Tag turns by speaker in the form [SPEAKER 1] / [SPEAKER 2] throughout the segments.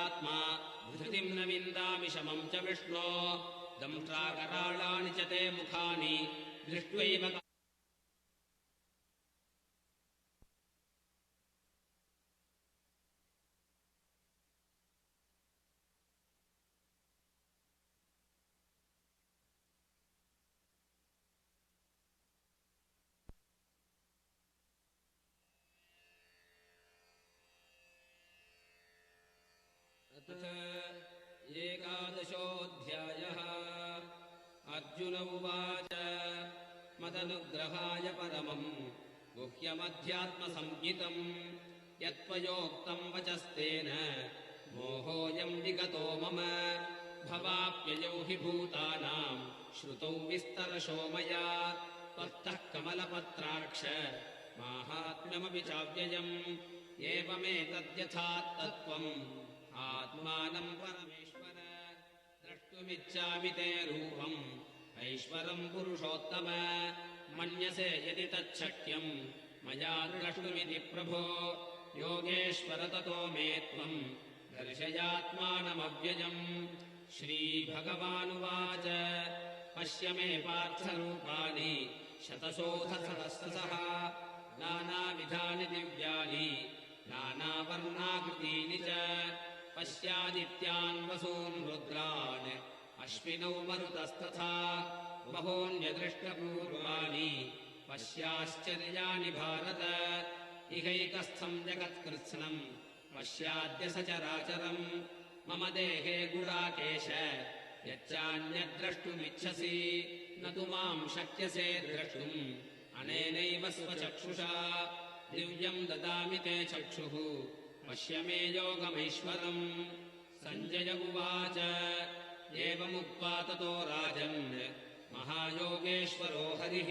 [SPEAKER 1] मदात्मा धृतिम् न विन्दामि शमम् च विष्णो दंष्ट्राकराळानि च ते मुखानि दृष्ट्वैव एकादशोऽध्यायः। अर्जुन उवाच मदनुग्रहाय परमम् गुह्यमध्यात्मसंज्ञितम् यत्त्वयोक्तम् वचस्तेन मोहोऽयम् विगतो मम भवाप्ययौ हि भूतानाम् श्रुतौ विस्तरशो मया त्वत्तः कमलपत्राक्ष माहात्म्यमपि चाव्ययम् एवमेतद्यथात्तत्त्वम् आत्मानम् परमेश्वर द्रष्टुमिच्छामि ते रूपम् ऐश्वरम् पुरुषोत्तम मन्यसे यदि तच्छक्यम् मया द्रष्टुमिति प्रभो योगेश्वर ततो मे त्वम् दर्शयात्मानमव्ययम्। श्रीभगवानुवाच पश्य मे पार्थरूपाणि शतशोऽथसहस्रशः नानाविधानि दिव्यानि नानावर्णाकृतीनि च पश्यादित्यान् वसून् रुद्रान् अश्विनौ मरुतस्तथा बहून्यदृष्टपूर्वाणि पश्याश्चर्याणि भारत इहैकस्थम् जगत्कृत्स्नम् पश्याद्य सचराचरम् मम देहे गुडाकेश यच्चान्यद्द्रष्टुमिच्छसि न तु माम् शक्यसे द्रष्टुम् अनेनैव स्वचक्षुषा दिव्यम् ददामि ते चक्षुः पश्य मे योगमैश्वरम्। सञ्जय उवाच एवमुक्त्वा ततो राजन् महायोगेश्वरो हरिः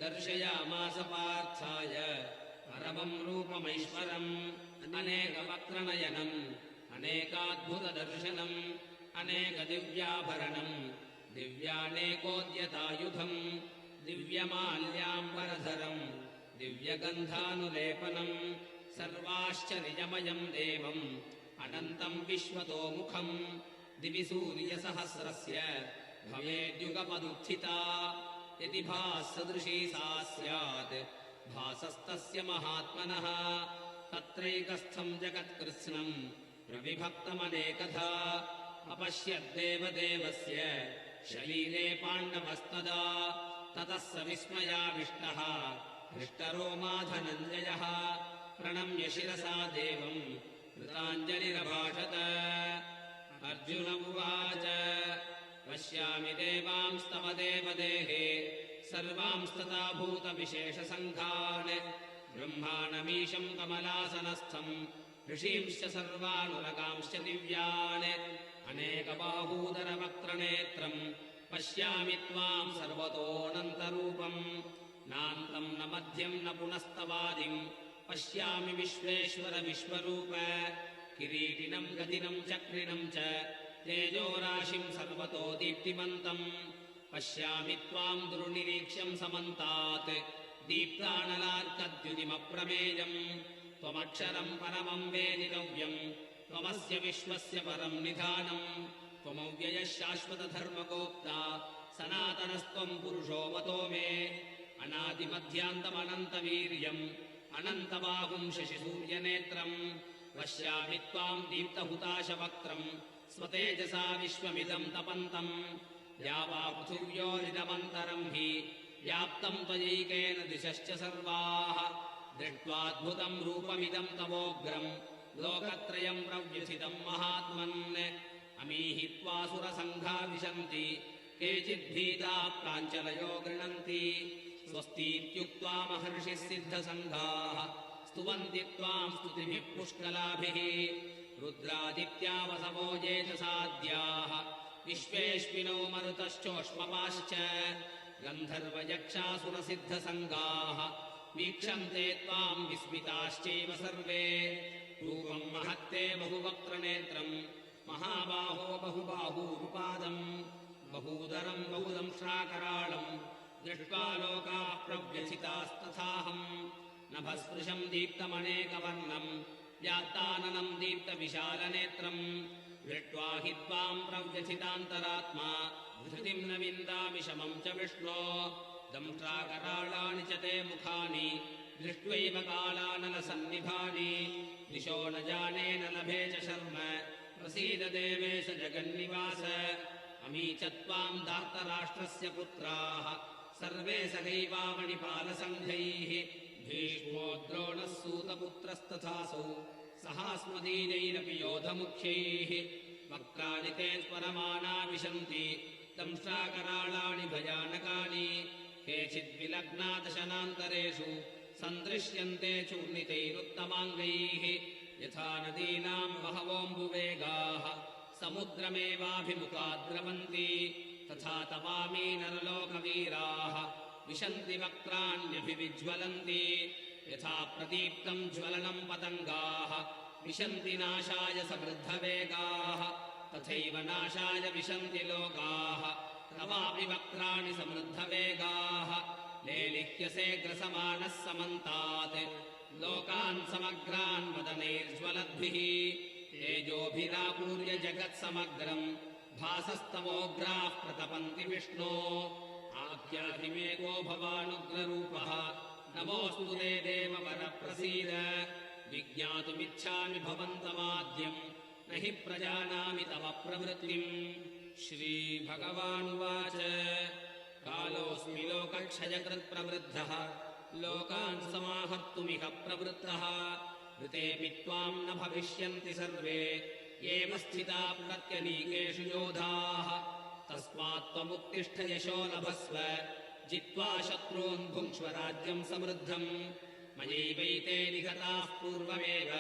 [SPEAKER 1] दर्शयामास पार्थाय परमम् रूपमैश्वरम् अनेकवक्त्रनयनम् अनेकाद्भुतदर्शनम् अनेकदिव्याभरणम् दिव्यानेकोद्यतायुधम् दिव्यमाल्याम्बरधरम् दिव्यगन्धानुलेपनम् सर्वाश्चर्यमयम् देवम् अनन्तम् विश्वतोमुखम् दिवि सूर्यसहस्रस्य भवेद्युगपदुत्थिता यदि भाससदृशी सा स्यात् भासस्तस्य महात्मनः तत्रैकस्थम् जगत्कृत्स्नम् प्रविभक्तमनेकधा अपश्यद्देवदेवस्य शरीरे पाण्डवस्तदा ततः स विस्मयाविष्टः हृष्टरोमा धनञ्जयः प्रणम्य शिरसा देवम् कृताञ्जलिरभाषत। अर्जुन उवाच पश्यामि देवांस्तव देवदेहे सर्वांस्तथा भूतविशेषसङ्घान् ब्रह्माणमीशम् कमलासनस्थम् ऋषींश्च सर्वानुरगांश्च दिव्यान् अनेकबाहूदरवक्त्रनेत्रम् पश्यामि त्वाम् सर्वतोऽनन्तरूपम् नान्तम् न मध्यम् न पुनस्तवादिम् पश्यामि विश्वेश्वर विश्वरूप किरीटिनम् गदिनम् चक्रिणम् च तेजोराशिम् सर्वतो दीप्तिमन्तम् पश्यामि त्वाम् दुर्निरीक्ष्यम् समन्तात् दीप्तानलार्कद्युतिमप्रमेयम् त्वमक्षरम् परमम् वेदितव्यम् त्वमस्य विश्वस्य परम् निधानम् त्वमव्ययः शाश्वतधर्मगोप्ता सनातनस्त्वम् पुरुषो मतो मे अनादिमध्यान्तमनन्तवीर्यम् अनन्तबाहुम् शशिसूर्यनेत्रम् पश्यामि त्वाम् दीप्तहुताशवक्त्रम् स्वतेजसा विश्वमिदम् तपन्तम् यावापृथिव्योरिदमन्तरम् हि व्याप्तम् त्वयैकेन दिशश्च सर्वाः दृष्ट्वाद्भुतम् रूपमिदम् तवोग्रम् लोकत्रयम् प्रव्यथितम् महात्मन् अमीहि त्वासुरसङ्घा विशन्ति केचिद्भीताः प्राञ्चलयो गृह्णन्ति स्वस्तीत्युक्त्वा महर्षिः सिद्धसङ्घाः स्तुवन्ति त्वाम् स्तुतिभिः पुष्कलाभिः रुद्रादित्या वसवो ये च साद्याः विश्वेश्विनौ मरुतश्चोष्मपाश्च गन्धर्वयक्षासुरसिद्धसङ्घाः वीक्षन्ते त्वाम् विस्मिताश्चैव सर्वे रूपम् महत्ते बहुवक्त्रनेत्रम् महाबाहो बहुबाहूरुपादम् बहूदरम् बहुदंश्राकराळम् दृष्ट्वा लोकाः प्रव्यथितास्तथाहम् नभस्पृशम् दीप्तमनेकवर्णम् व्यात्ताननम् दीप्तविशालनेत्रम् दृष्ट्वा हि त्वाम् प्रव्यथितान्तरात्मा धृतिम् न विन्दामि शमम् च विष्णो दंष्ट्राकराळानि च ते मुखानि दृष्ट्वैव कालानलसन्निभानि दिशो न जाने न लभे च शर्म प्रसीद देवेश जगन्निवास अमी च त्वाम् दार्तराष्ट्रस्य पुत्राः सर्वे सहैवामणिपालसङ्घैः भीष्मो द्रोणः सूतपुत्रस्तथासौ सहास्मदीनैरपि योधमुख्यैः वक्त्राणि ते स्मरमाना विशन्ति दंष्ट्राकराळानि भयानकानि केचिद्विलग्ना दशनान्तरेषु सन्दृश्यन्ते चूर्णितैरुत्तमाङ्गैः यथा नदीनाम् बहवोऽम्बुवेगाः समुद्रमेवाभिमुखा द्रवन्ति तथा तवामी नरलोकवीराः विशन्ति वक्त्राण्यभिविज्वलन्ति यथा प्रदीप्तम् ज्वलनम् पतङ्गाः विशन्ति नाशाय समृद्धवेगाः तथैव नाशाय विशन्ति लोकाः तवापि वक्त्राणि समृद्धवेगाः लेलिह्यसे ग्रसमानः समन्तात् लोकान् समग्रान् वदनैर्ज्वलद्भिः तेजोभिरापूर्य जगत्समग्रम् भासस्तवोग्राः प्रतपन्ति विष्णो आख्यातिमेको भवानुग्ररूपः नमोऽस्तु ते देव वरप्रसीद विज्ञातुमिच्छामि भवन्तमाद्यम् न हि प्रजानामि तव प्रवृत्तिम् श्रीभगवानुवाच कालोऽस्मि लोकक्षयकृत्प्रवृद्धः लोकान् समाहर्तुमिह प्रवृत्तः ऋतेऽपि त्वाम् न भविष्यन्ति सर्वे एव स्थिता प्रत्यनीकेषु योधाः तस्मात् त्वमुत्तिष्ठ यशो लभस्व जित्वा शत्रून् भुङ्क्ष्व राज्यम् समृद्धम् मयैवैते निहताः पूर्वमेव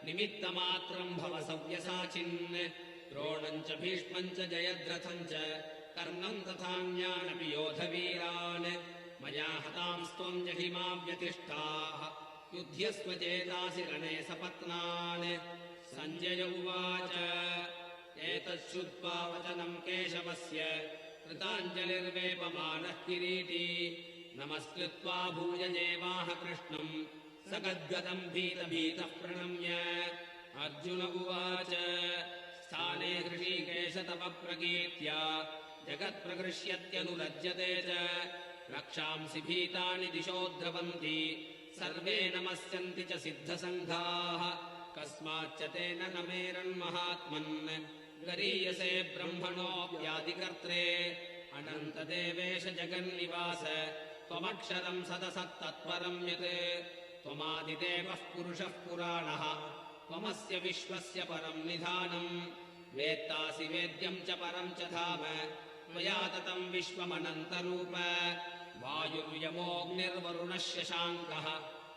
[SPEAKER 1] निमित्तमात्रम् भव सव्यसाचिन् द्रोणम् च भीष्मम् च जयद्रथम् च कर्णम् तथान्यानपि योधवीरान् मया हतांस्त्वम् जहिमा व्यतिष्ठाः युध्यस्व चेतासि रणे सपत्नान् सञ्जय उवाच एतच्छ्रुत्वा वचनम् केशवस्य कृताञ्जलिर्वेपमानः किरीटी नमस्कृत्वा भूयजेवाह कृष्णम् स गद्गदम् भीतभीतः प्रणम्य अर्जुन उवाच स्थाने हृषीकेश तव प्रकीर्त्या जगत्प्रकृष्यत्यनुरज्यते च रक्षांसि भीतानि दिशो द्रवन्ति सर्वे नमस्यन्ति च सिद्धसङ्घाः कस्माच्च तेन न मेरन्महात्मन् गरीयसे ब्रह्मणोऽप्यादिकर्त्रे अनन्तदेवेश जगन्निवास त्वमक्षरम् सदसत्तत्परम् यत् त्वमादिदेवः पुरुषः पुराणः त्वमस्य विश्वस्य परम् निधानम् वेत्तासि वेद्यम् च परम् च धाम त्वया ततम् विश्वमनन्तरूप वायुर्यमोऽग्निर्वरुणः शशाङ्कः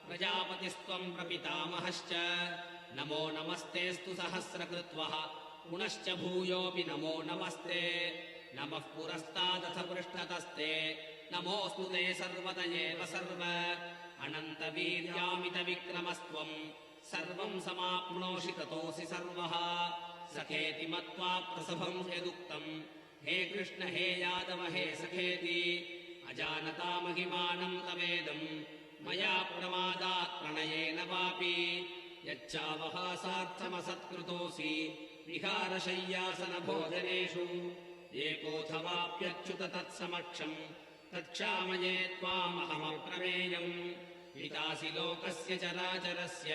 [SPEAKER 1] प्रजापतिस्त्वम् प्रपितामहश्च नमो नमस्तेऽस्तु सहस्रकृत्वः पुनश्च भूयोऽपि नमो नमस्ते नमः पुरस्तादथ पृष्ठतस्ते नमोऽस्तु ते सर्वत एव सर्व अनन्तवीर्यामितविक्रमस्त्वम् सर्वम् समाप्नोषि ततोऽसि सर्वः सखेति मत्वा प्रसभम् यदुक्तम् हे कृष्ण हे यादव हे सखेति अजानता महिमानम् तवेदम् मया प्रमादात् प्रणयेन वापि यच्चावहासार्थमसत्कृतोऽसि विहारशय्यासनभोजनेषु एकोऽथवाप्यच्युत तत्समक्षम् तत्क्षामये त्वामहमप्रमेयम् पितासि लोकस्य चराचरस्य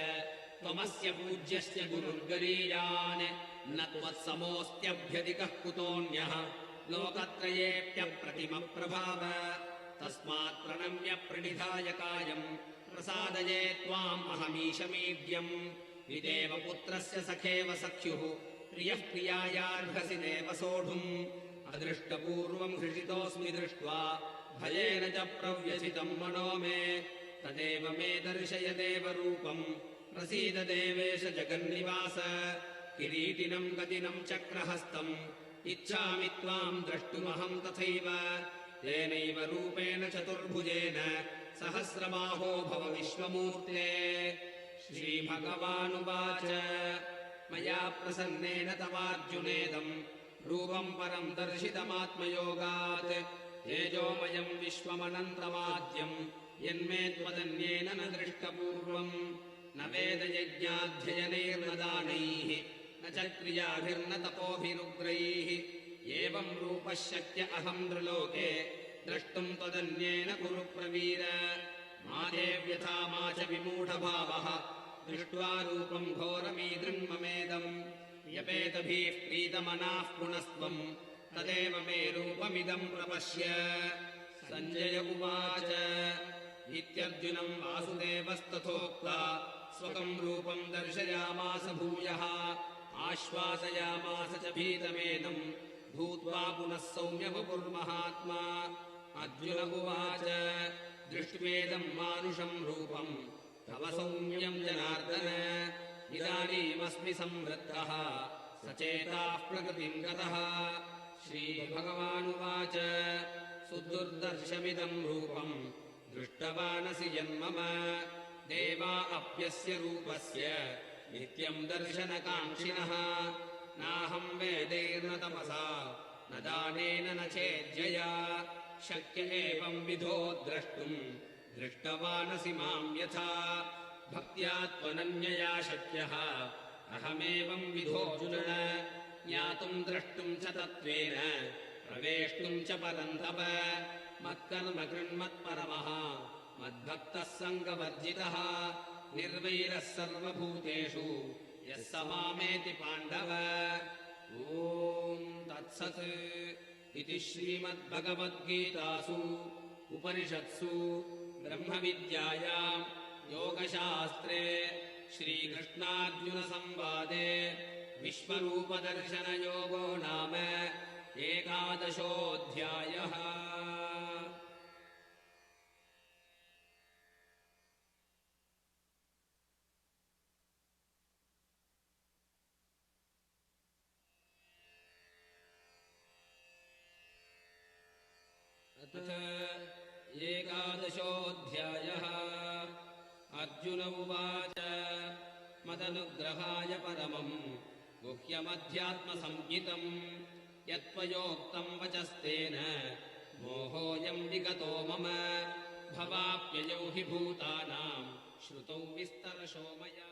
[SPEAKER 1] त्वमस्य पूज्यस्य गुरुर्गरीयान् न त्वत्समोऽस्त्यभ्यधिकः कुतोऽन्यः लोकत्रयेऽप्यप्रतिमप्रभाव तस्मात् प्रणम्य प्रणिधाय कायम् प्रसादये त्वाम् अहमीशमीड्यम् विदेव पुत्रस्य सखेव सख्युः प्रियः प्रियायार्हसि देव सोढुम् अदृष्टपूर्वम् हृषितोऽस्मि दृष्ट्वा भयेन च प्रव्यथितम् मनो मे तदेव मे दर्शय देवरूपम् प्रसीद देवेश जगन्निवास किरीटिनम् गदिनम् चक्रहस्तम् इच्छामि त्वाम् द्रष्टुमहम् तथैव तेनैव रूपेण चतुर्भुजेन सहस्रबाहो भव विश्वमूर्ते श्रीभगवानुवाच मया प्रसन्नेन तवार्जुनेदम् रूपम् परम् दर्शितमात्मयोगात् तेजोमयम् विश्वमनन्तमाद्यम् यन्मे त्वदन्येन न दृष्टपूर्वम् न वेदयज्ञाध्ययनैर्न दानैः न च क्रियाभिर्न तपोभिरुग्रैः एवं रूपः शक्य अहं नृलोके द्रष्टुं त्वदन्येन कुरु प्रवीर मा ते व्यथा मा च विमूढभावः दृष्ट्वा रूपं घोरमीदृन्ममेदम् व्यपेतभिः प्रीतमनाः पुनस्त्वम् तदेव मे रूपमिदम् प्रपश्य सञ्जय उवाच इत्यर्जुनम् वासुदेवस्तथोक्त्वा स्वकम् रूपम् दर्शयामास भूयः आश्वासयामास च भीतमेनम् भूत्वा पुनः सौम्यवपुर्महात्मा अर्जुन उवाच दृष्ट्वेदम् मानुषम् रूपम् तव सौम्यम् जनार्दन इदानीमस्मि संवृत्तः सचेताः प्रकृतिम् गतः श्रीभगवानुवाच सुदुर्दर्शमिदम् रूपम् दृष्टवानसि यन्मम देवा अप्यस्य रूपस्य नित्यम् दर्शनकाङ्क्षिणः नाहम् वेदैर्न तपसा न दानेन न चेज्यया शक्य एवम् विधो द्रष्टुम् दृष्टवानसि माम् यथा भक्त्या त्वनन्यया शक्यः अहमेवम् विधोऽर्जुन ज्ञातुम् द्रष्टुम् च तत्त्वेन प्रवेष्टुम् च परन्तप मत्कर्म कृन्मत्परमः मद्भक्तः सङ्गवर्जितः निर्वैरः सर्वभूतेषु यः स मामेति पाण्डव ॐ तत्सत् इति श्रीमद्भगवद्गीतासु उपनिषत्सु ब्रह्मविद्यायाम् योगशास्त्रे श्रीकृष्णार्जुनसंवादे विश्वरूपदर्शनयोगो नाम 11ोऽध्यायः। एकादशोऽध्यायः। अर्जुन उवाच मदनुग्रहाय परमम् गुह्यमध्यात्मसंज्ञितम् यत्त्वयोक्तम् वचस्तेन मोहोऽयम् विगतो मम भवाप्ययौ हि भूतानाम् श्रुतौ विस्तरशो मया।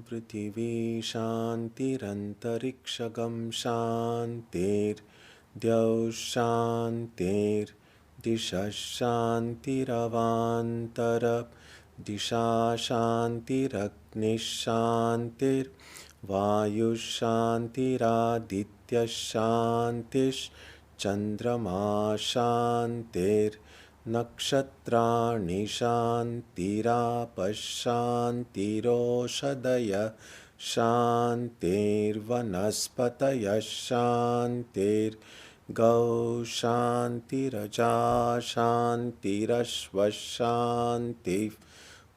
[SPEAKER 2] पृथिवी शान्तिरन्तरिक्षगं शान्तिर्द्यौः शान्तिर्दिशः शान्तिरवान्तरदिशा शान्तिरग्निः शान्तिर्वायुः शान्तिरादित्यः शान्तिश्चन्द्रमा शान्तिर्नक्षत्राणि शान्तिरापश्शान्तिरोषधयः शान्तिर्वनस्पतयः शान्तिर्गौः शान्तिरजा शान्तिरश्वः शान्तिः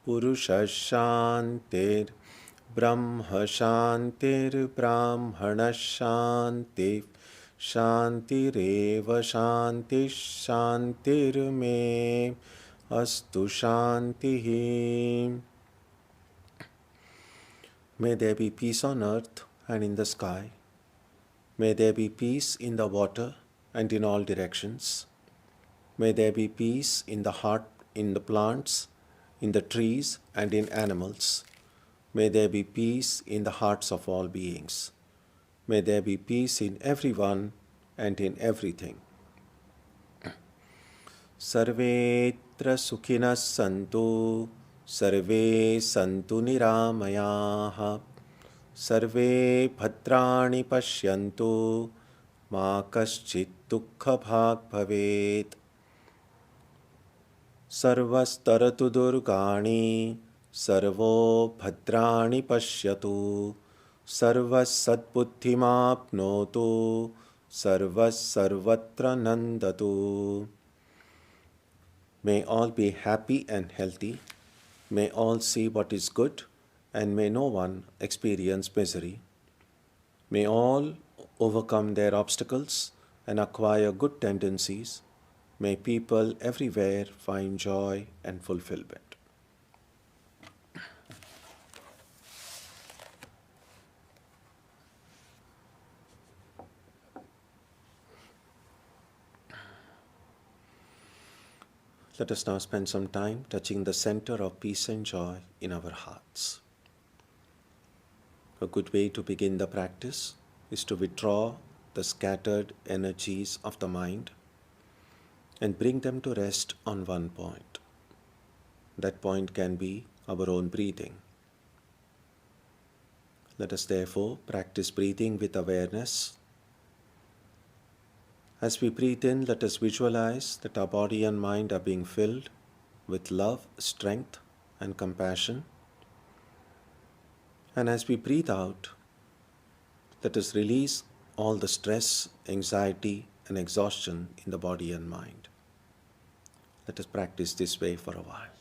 [SPEAKER 2] पुरुषः शान्तिर्ब्रह्म शान्तिर्ब्राह्मणः शान्तिः शान्तिरेव शान्तिः शान्तिर्मे अस्तु शान्तिः। May there be peace on earth and in the sky. May there be peace in the water and in all directions. May there be peace in the heart, in the plants, in the trees and in animals. May there be peace in the hearts of all beings. May there be peace in everyone and in everything. सर्वेत्र सुखिनः सन्तु सर्वे सन्तु निरामयाः सर्वे भद्राणि पश्यन्तु मा कश्चित् दुःखभाग् भवेत् सर्वस्तरतु दुर्गाणि servo भद्राणि पश्यतु सर्वः सद्बुद्धिमाप्नोतु सर्वः सर्वत्र नन्दतु. May all be happy and healthy. May all see what is good, and may no one experience misery. May all overcome their obstacles and acquire good tendencies. May people everywhere find joy and fulfillment. Let us now spend some time touching the center of peace and joy in our hearts. A good way to begin the practice is to withdraw the scattered energies of the mind and bring them to rest on one point. That point can be our own breathing. Let us therefore practice breathing with awareness. As we breathe in, let us visualize that our body and mind are being filled with love, strength, and compassion. And as we breathe out, let us release all the stress, anxiety, and exhaustion in the body and mind. Let us practice this way for a while.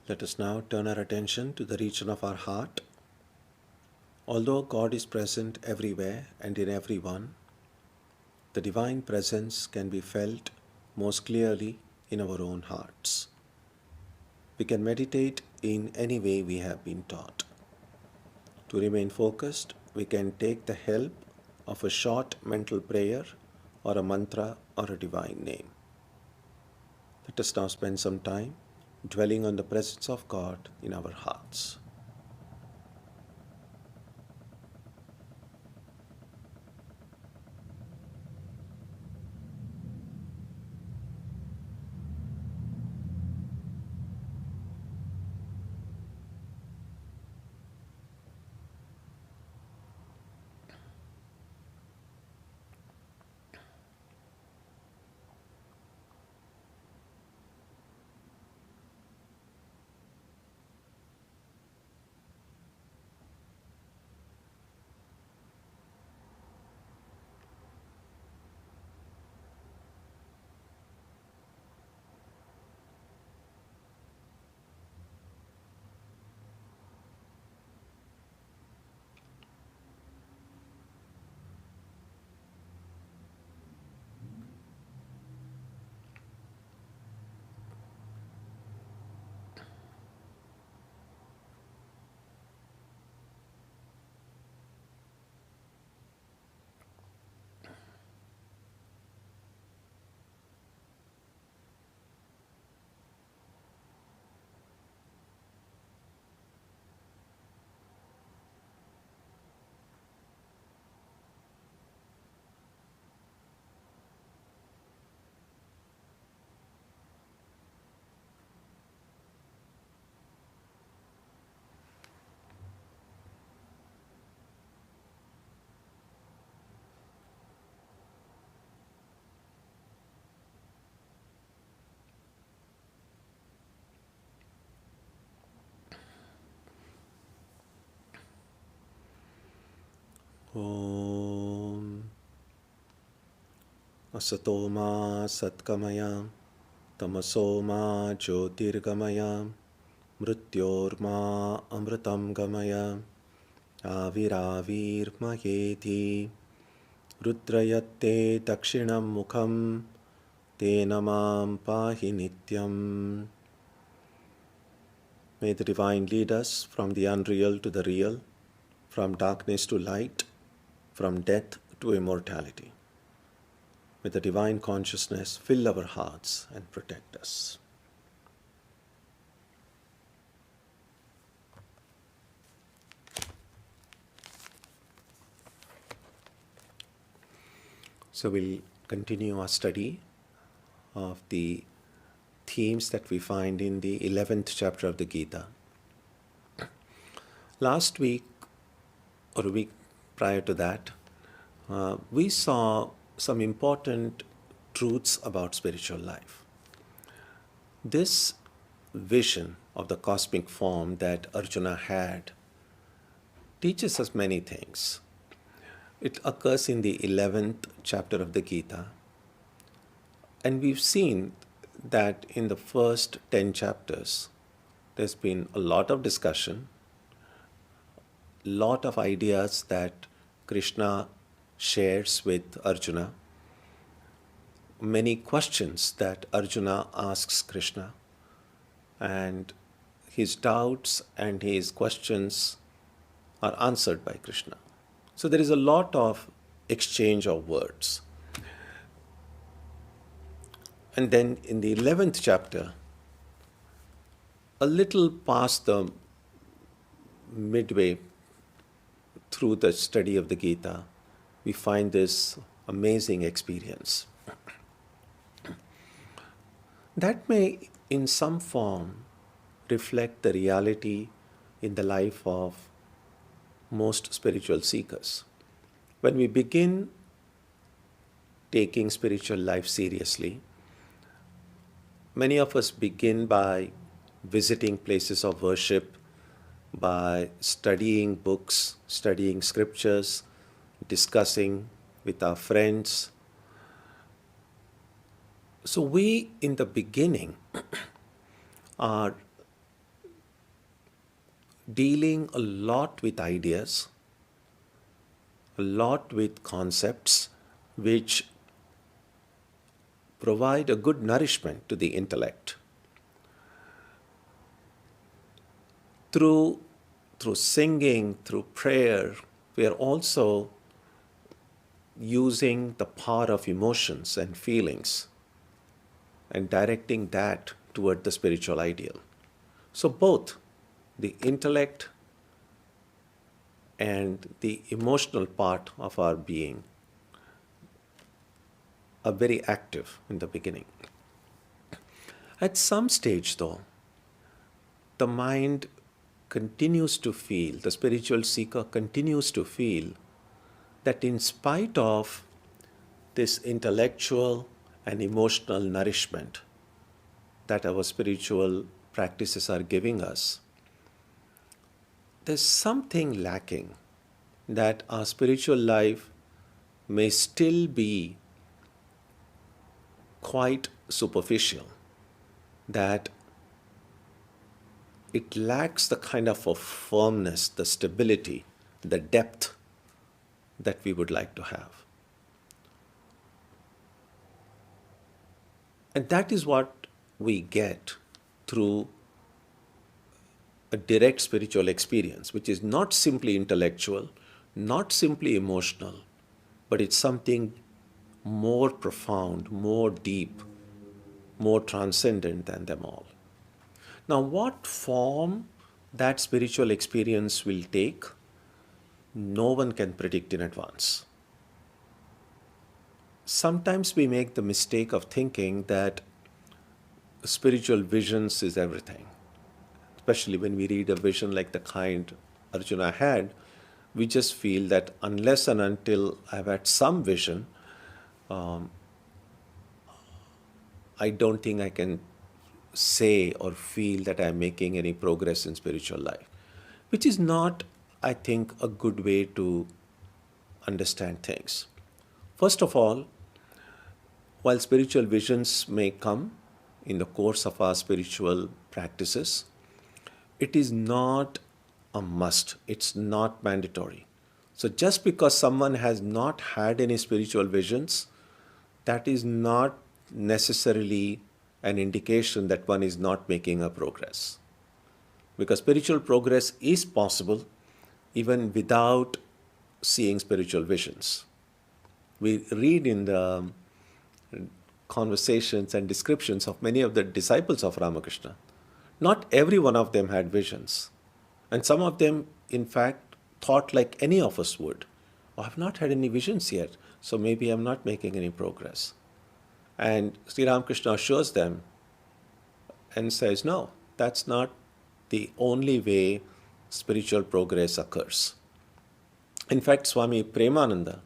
[SPEAKER 2] Let us now turn our attention to the region of our heart. Although God is present everywhere and in everyone, the divine presence can be felt most clearly in our own hearts. We can meditate in any way we have been taught. To remain focused, we can take the help of a short mental prayer or a mantra or a divine name. Let us now spend some time dwelling on the presence of God in our hearts. Om Asatoma Satkamaya Tamaso ma jyotirgamaya mrityorma amritam gamaya Aviravirmayeti Rudrayatte dakshinam mukham Tena mam pahi nityam. May the Divine lead us from the unreal to the real, from darkness to light, from death to immortality. May the Divine Consciousness fill our hearts and protect us. So we'll continue our study of the themes that we find in the 11th chapter of the Gita. Last week, or a week prior to that, we saw some important truths about spiritual life. This vision of the cosmic form that Arjuna had teaches us many things. It occurs in the 11th chapter of the Gita. And we've seen that in the first 10 chapters, there's been a lot of discussion, lot of ideas that Krishna shares with Arjuna, many questions that Arjuna asks Krishna, and his doubts and his questions are answered by Krishna. So there is a lot of exchange of words. And then in the 11th chapter, a little past the midway through the study of the Gita, we find this amazing experience. That may, in some form, reflect the reality in the life of most spiritual seekers. When we begin taking spiritual life seriously, many of us begin by visiting places of worship, by studying books, studying scriptures, discussing with our friends. So we, in the beginning, are dealing a lot with ideas, a lot with concepts which provide a good nourishment to the intellect. Through singing, through prayer, we are also using the power of emotions and feelings and directing that toward the spiritual ideal. So both the intellect and the emotional part of our being are very active in the beginning. At some stage, though, the mind continues to feel, the spiritual seeker continues to feel that in spite of this intellectual and emotional nourishment that our spiritual practices are giving us, there's something lacking, that our spiritual life may still be quite superficial, that it lacks the kind of a firmness, the stability, the depth that we would like to have. And that is what we get through a direct spiritual experience, which is not simply intellectual, not simply emotional, but it's something more profound, more deep, more transcendent than them all. Now, what form that spiritual experience will take, no one can predict in advance. Sometimes we make the mistake of thinking that spiritual visions is everything. Especially when we read a vision like the kind Arjuna had, we just feel that unless and until I've had some vision, I don't think I can say or feel that I'm making any progress in spiritual life, which is not, I think, a good way to understand things. First of all, while spiritual visions may come, in the course of our spiritual practices, it is not a must, it's not mandatory. So just because someone has not had any spiritual visions, that is not necessarily an indication that one is not making a progress. Because spiritual progress is possible even without seeing spiritual visions. We read in the conversations and descriptions of many of the disciples of Ramakrishna, not every one of them had visions. And some of them, in fact, thought like any of us would. Oh, I've not had any visions yet, so maybe I'm not making any progress. And Sri Ramakrishna assures them and says, no, that's not the only way spiritual progress occurs. In fact, Swami Premananda,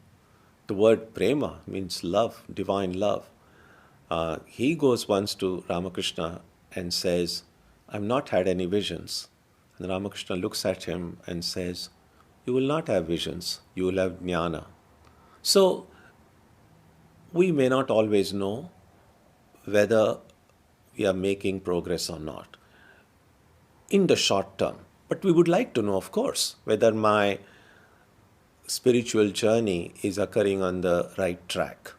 [SPEAKER 2] the word prema means love, divine love. He goes once to Ramakrishna and says, I've not had any visions. And Ramakrishna looks at him and says, you will not have visions, you will have jnana. So, we may not always know whether we are making progress or not in the short term. But we would like to know, of course, whether my spiritual journey is occurring on the right track.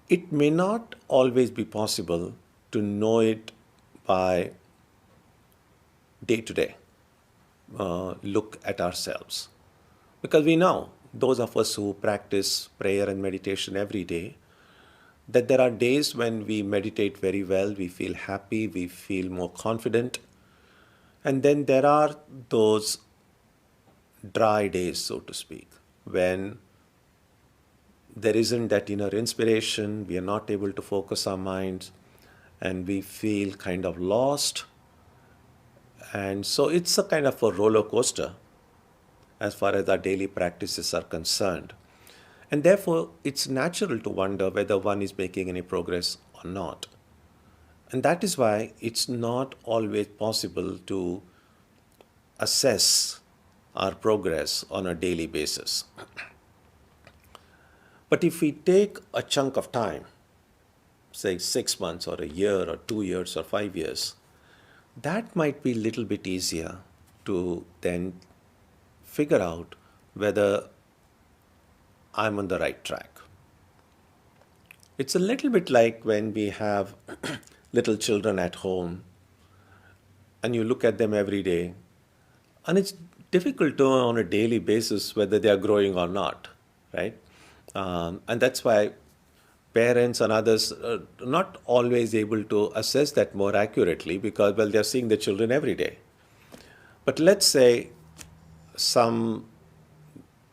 [SPEAKER 2] It may not always be possible to know it by day to day look at ourselves. Because we know, those of us who practice prayer and meditation every day, that there are days when we meditate very well, we feel happy, we feel more confident. And then there are those dry days, so to speak, when there isn't that inner inspiration, we are not able to focus our minds, and we feel kind of lost. And so it's a kind of a roller coaster as far as our daily practices are concerned. And therefore, it's natural to wonder whether one is making any progress or not. And that is why it's not always possible to assess our progress on a daily basis. But if we take a chunk of time, say 6 months or a year or 2 years or 5 years, that might be a little bit easier to then figure out whether I'm on the right track. It's a little bit like when we have little children at home and you look at them every day, and it's difficult to know on a daily basis whether they are growing or not, right? And that's why parents and others are not always able to assess that more accurately because, well, they're seeing the children every day. But let's say some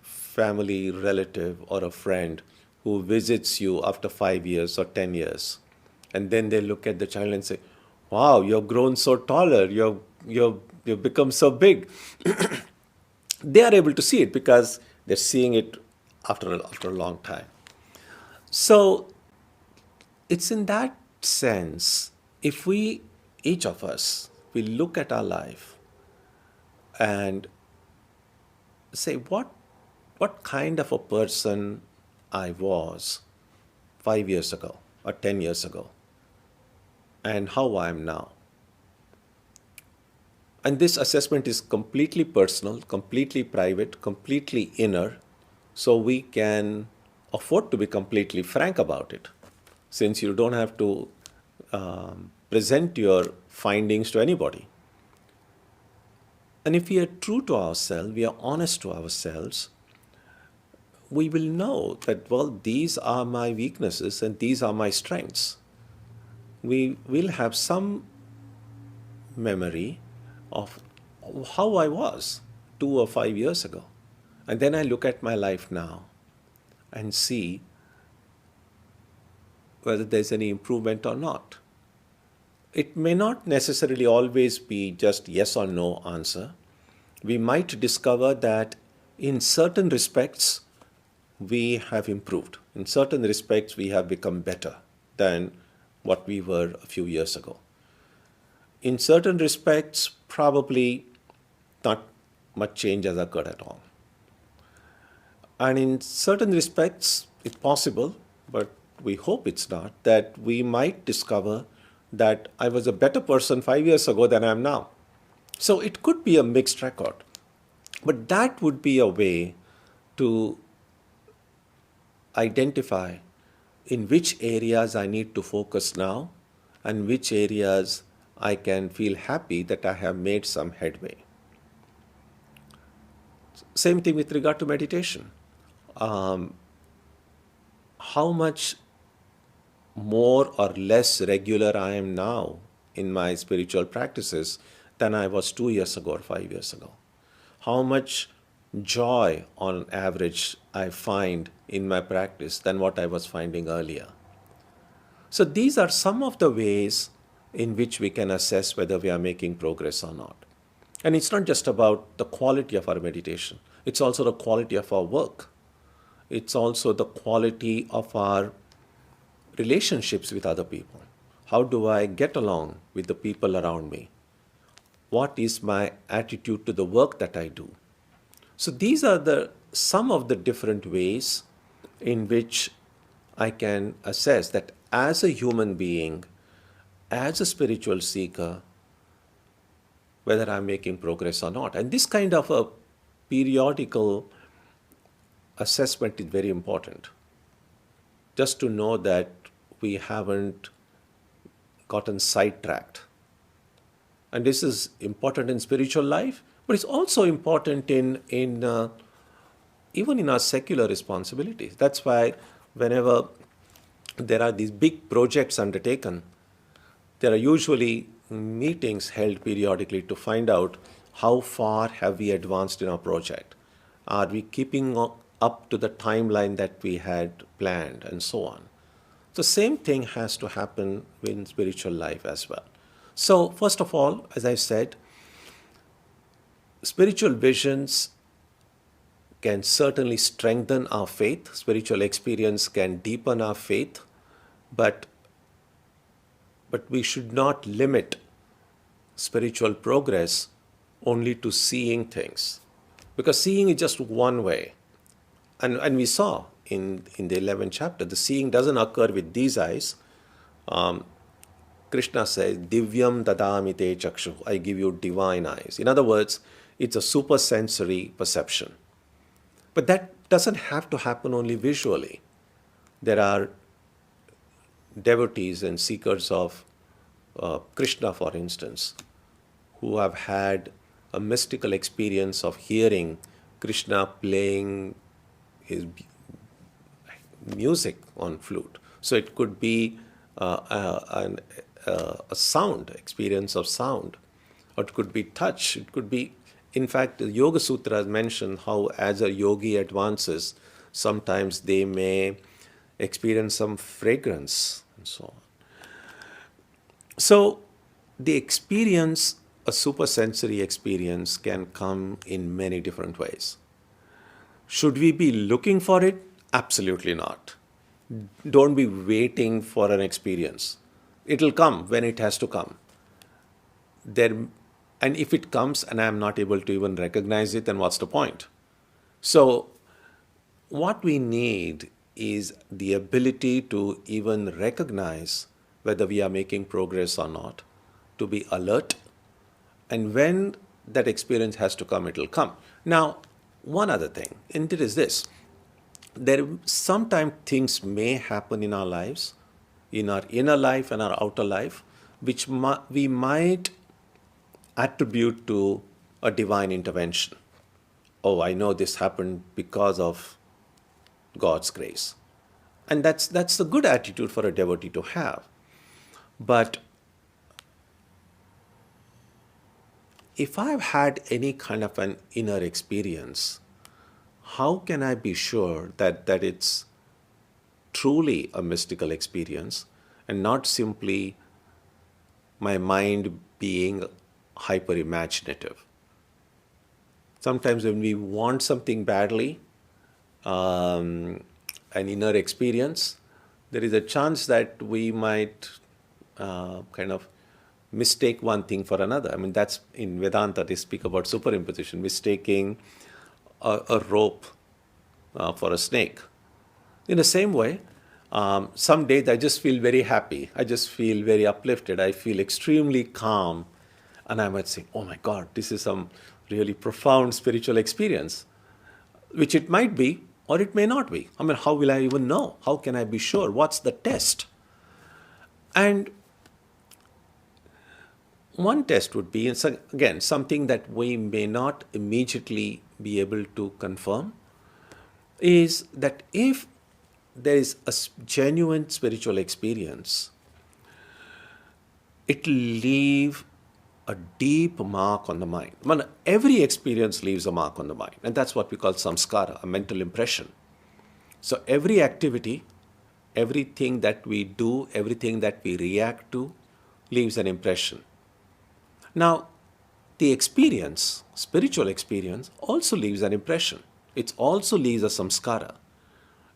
[SPEAKER 2] family relative or a friend who visits you after 5 years or 10 years, and then they look at the child and say, wow, you've grown so taller, you've become so big. They are able to see it because they're seeing it after a long time. So it's in that sense, if we, each of us, we look at our life and say, what kind of a person I was 5 years ago or 10 years ago, and how I am now. And this assessment is completely personal, completely private, completely inner, so we can afford to be completely frank about it, since you don't have to present your findings to anybody. And if we are true to ourselves, we are honest to ourselves, we will know that, well, these are my weaknesses and these are my strengths. We will have some memory of how I was 2 or 5 years ago. And then I look at my life now and see whether there's any improvement or not. It may not necessarily always be just yes or no answer. We might discover that in certain respects, we have improved. In certain respects, we have become better than what we were a few years ago. In certain respects, probably not much change has occurred at all. And in certain respects, it's possible, but we hope it's not, that we might discover that I was a better person 5 years ago than I am now. So it could be a mixed record. But that would be a way to identify in which areas I need to focus now and which areas I can feel happy that I have made some headway. Same thing with regard to meditation. How much more or less regular I am now in my spiritual practices than I was 2 years ago or 5 years ago. How much joy on average I find in my practice than what I was finding earlier. So these are some of the ways in which we can assess whether we are making progress or not. And it's not just about the quality of our meditation, it's also the quality of our work. It's also the quality of our relationships with other people. How do I get along with the people around me? What is my attitude to the work that I do? So these are some of the different ways in which I can assess that as a human being, as a spiritual seeker, whether I'm making progress or not. And this kind of a periodical assessment is very important. Just to know that we haven't gotten sidetracked. And this is important in spiritual life, but it's also important in even in our secular responsibilities. That's why whenever there are these big projects undertaken, there are usually meetings held periodically to find out how far have we advanced in our project. Are we keeping up to the timeline that we had planned, and so on. The same thing has to happen in spiritual life as well. So first of all, as I said, spiritual visions can certainly strengthen our faith. Spiritual experience can deepen our faith, but we should not limit spiritual progress only to seeing things, because seeing is just one way. And we saw in the 11th chapter, the seeing doesn't occur with these eyes. Krishna says, Divyam dadami te chakshu, I give you divine eyes. In other words, it's a supersensory perception. But that doesn't have to happen only visually. There are devotees and seekers of Krishna, for instance, who have had a mystical experience of hearing Krishna playing his music on flute. So it could be a sound, experience of sound, or it could be touch, it could be, in fact, the Yoga Sutras mention how as a yogi advances, sometimes they may experience some fragrance and so on. So the experience, a supersensory experience, can come in many different ways. Should we be looking for it? Absolutely not. Don't be waiting for an experience. It'll come when it has to come. And if it comes and I'm not able to even recognize it, then what's the point? So what we need is the ability to even recognize whether we are making progress or not, to be alert. And when that experience has to come, it'll come. Now, one other thing, and it is this. Sometimes things may happen in our lives, in our inner life and our outer life, which we might attribute to a divine intervention. Oh, I know this happened because of God's grace. And that's a good attitude for a devotee to have. But if I've had any kind of an inner experience, how can I be sure that it's truly a mystical experience and not simply my mind being hyper imaginative? Sometimes when we want something badly, an inner experience, there is a chance that we might kind of mistake one thing for another. I mean, that's in Vedanta, they speak about superimposition, mistaking a rope for a snake. In the same way, Some days I just feel very happy. I just feel very uplifted. I feel extremely calm. And I might say, oh my God, this is some really profound spiritual experience, which it might be or it may not be. I mean, how will I even know? How can I be sure? What's the test? And one test would be, again, something that we may not immediately be able to confirm, is that if there is a genuine spiritual experience, it will leave a deep mark on the mind. Every experience leaves a mark on the mind, and that's what we call samskara, a mental impression. So every activity, everything that we do, everything that we react to, leaves an impression. Now, the experience, spiritual experience, also leaves an impression. It also leaves a samskara.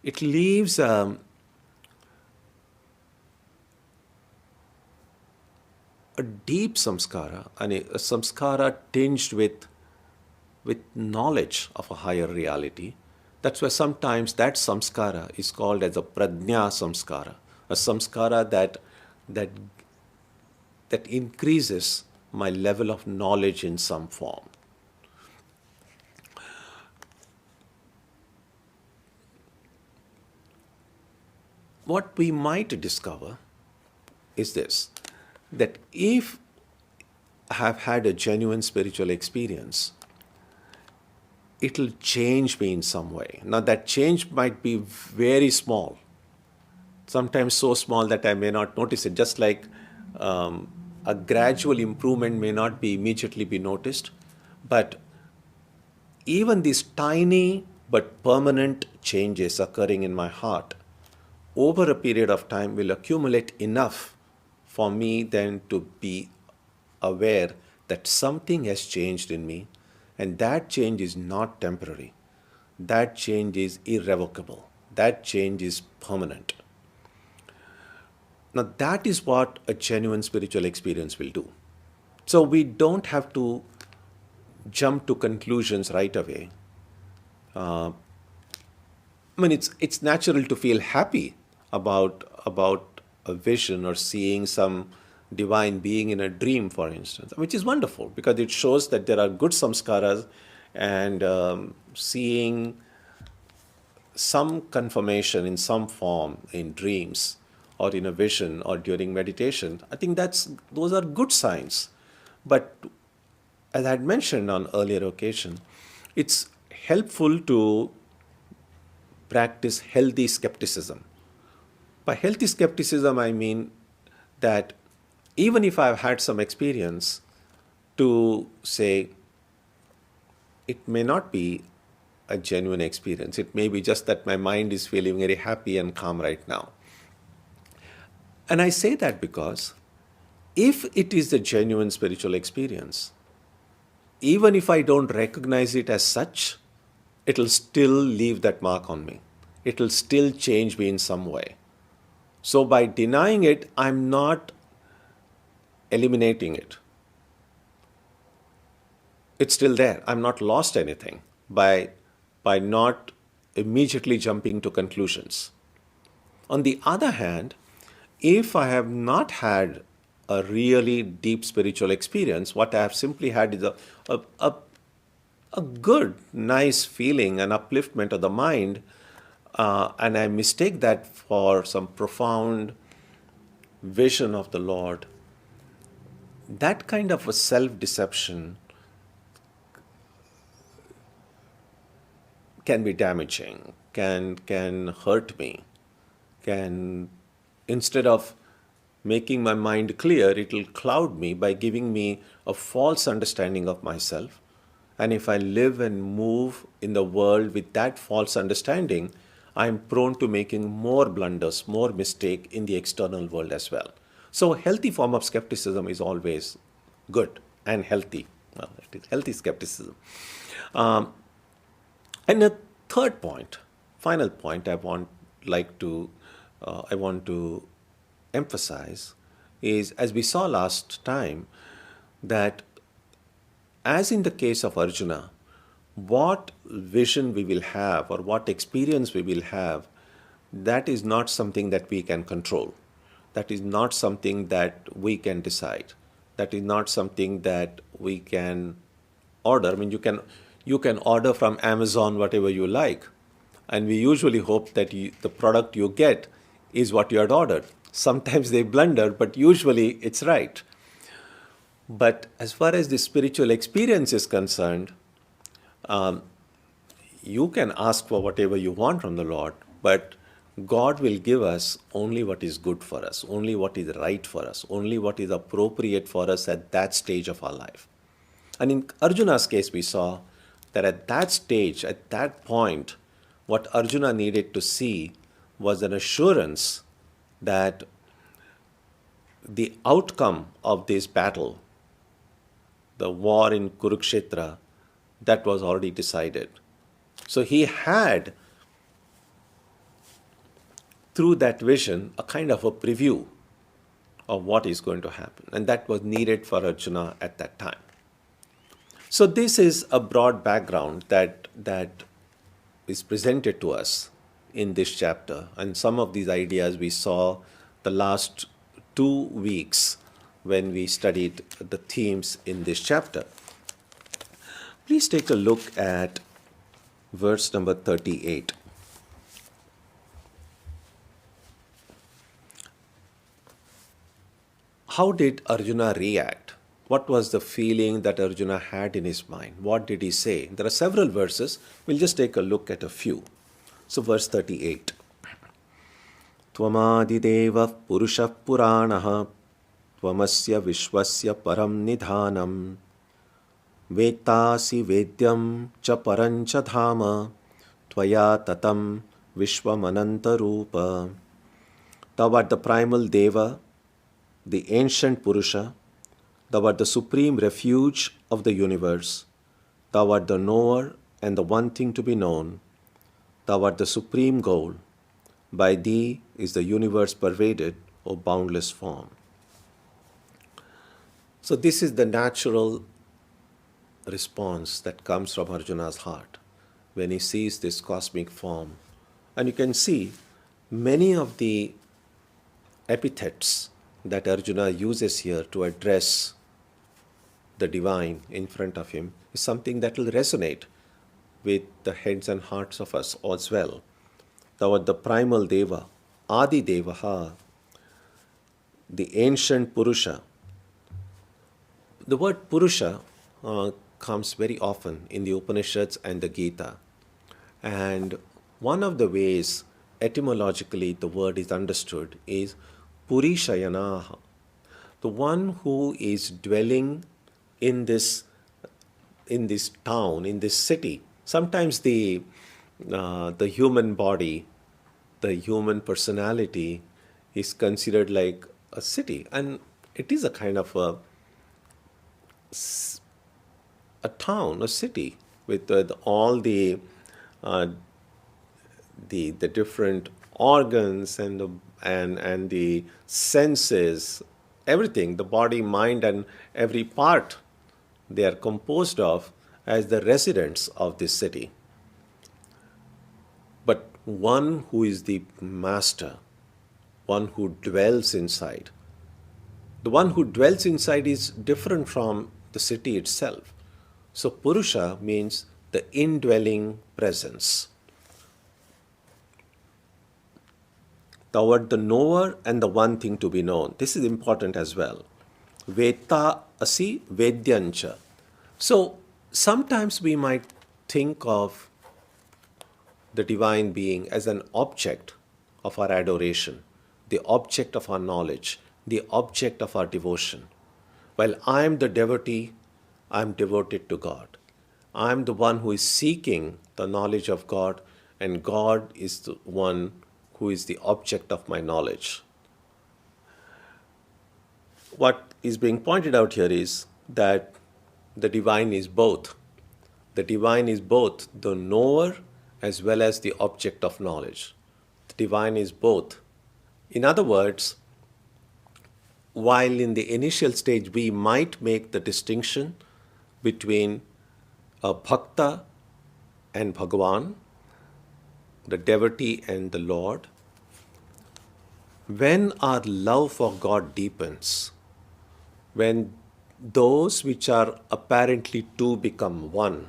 [SPEAKER 2] It leaves a deep samskara, and a samskara tinged with knowledge of a higher reality. That's why sometimes that samskara is called as a prajna samskara, a samskara that increases my level of knowledge in some form. What we might discover is this, that if I have had a genuine spiritual experience, it'll change me in some way. Now that change might be very small, sometimes so small that I may not notice it, just like a gradual improvement may not be immediately be noticed, but even these tiny but permanent changes occurring in my heart over a period of time will accumulate enough for me then to be aware that something has changed in me, and that change is not temporary. That change is irrevocable. That change is permanent. Now, that is what a genuine spiritual experience will do. So we don't have to jump to conclusions right away. It's natural to feel happy about a vision or seeing some divine being in a dream, for instance, which is wonderful because it shows that there are good samskaras, and seeing some confirmation in some form in dreams or in a vision or during meditation, I think those are good signs. But as I had mentioned on earlier occasion, it's helpful to practice healthy skepticism. By healthy skepticism, I mean that even if I've had some experience, to say it may not be a genuine experience. It may be just that my mind is feeling very happy and calm right now. And I say that because if it is a genuine spiritual experience, even if I don't recognize it as such, it'll still leave that mark on me. It'll still change me in some way. So by denying it, I'm not eliminating it. It's still there. I'm not lost anything by not immediately jumping to conclusions. On the other hand, if I have not had a really deep spiritual experience, what I have simply had is a good, nice feeling, an upliftment of the mind, and I mistake that for some profound vision of the Lord, that kind of a self-deception can be damaging, can hurt me, instead of making my mind clear, it will cloud me by giving me a false understanding of myself. And if I live and move in the world with that false understanding, I am prone to making more blunders, more mistake in the external world as well. So a healthy form of skepticism is always good and healthy. Well, it is healthy skepticism. And the third point, final point I want to emphasize is, as we saw last time, that as in the case of Arjuna, what vision we will have or what experience we will have that is not something that we can control. That is not something that we can decide. That is not something that we can order. I mean, you can order from Amazon whatever you like, and we usually hope that the product you get is what you had ordered. Sometimes they blunder, but usually it's right. But as far as the spiritual experience is concerned, you can ask for whatever you want from the Lord, but God will give us only what is good for us, only what is right for us, only what is appropriate for us at that stage of our life. And in Arjuna's case, we saw that at that stage, at that point, what Arjuna needed to see was an assurance that the outcome of this battle, the war in Kurukshetra, that was already decided. So he had, through that vision, a kind of a preview of what is going to happen. And that was needed for Arjuna at that time. So this is a broad background that is presented to us in this chapter. And some of these ideas we saw the last 2 weeks when we studied the themes in this chapter. Please take a look at verse number 38. How did Arjuna react? What was the feeling that Arjuna had in his mind? What did he say? There are several verses. We'll just take a look at a few. So verse 38. Tvamadideva Purusha Puranaha Tvamasya Vishwasya Param Nidhanam Vetasi Vedyam Cha Parancha Dhama Tvaya Tatam Vishwamananta Rupa. Thou art the primal Deva, the ancient Purusha. Thou art the supreme refuge of the universe. Thou art the knower and the one thing to be known. Thou art the supreme goal. By thee is the universe pervaded, O boundless form. So this is the natural response that comes from Arjuna's heart when he sees this cosmic form. And you can see many of the epithets that Arjuna uses here to address the divine in front of him is something that will resonate with the heads and hearts of us as well. Thou art the primal Deva, Adi Devaha, the ancient Purusha. The word Purusha comes very often in the Upanishads and the Gita. And one of the ways etymologically the word is understood is Purishayanaha, the one who is dwelling in this town, in this city. Sometimes the human body, the human personality is considered like a city, and it is a kind of a town, a city with all the different organs and the senses, everything, the body, mind, and every part they are composed of as the residents of this city. But one who is the master, one who dwells inside, the one who dwells inside is different from the city itself. So Purusha means the indwelling presence. Thou art the knower and the one thing to be known. This is important as well. Veta asi vedyancha. So sometimes we might think of the divine being as an object of our adoration, the object of our knowledge, the object of our devotion. While I am the devotee, I am devoted to God. I am the one who is seeking the knowledge of God, and God is the one who is the object of my knowledge. What is being pointed out here is that the divine is both. The divine is both the knower as well as the object of knowledge. The divine is both. In other words, while in the initial stage we might make the distinction between a bhakta and Bhagavan, the devotee and the Lord, when our love for God deepens, when those which are apparently two become one,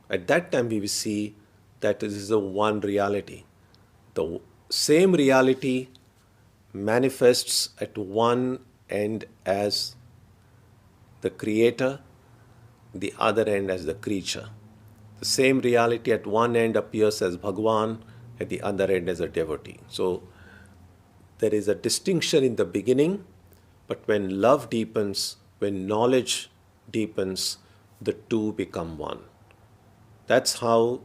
[SPEAKER 2] at that time we will see that this is the one reality. The same reality manifests at one end as the creator, the other end as the creature. The same reality at one end appears as Bhagwan, at the other end as a devotee. So there is a distinction in the beginning, but when love deepens, when knowledge deepens, the two become one. That's how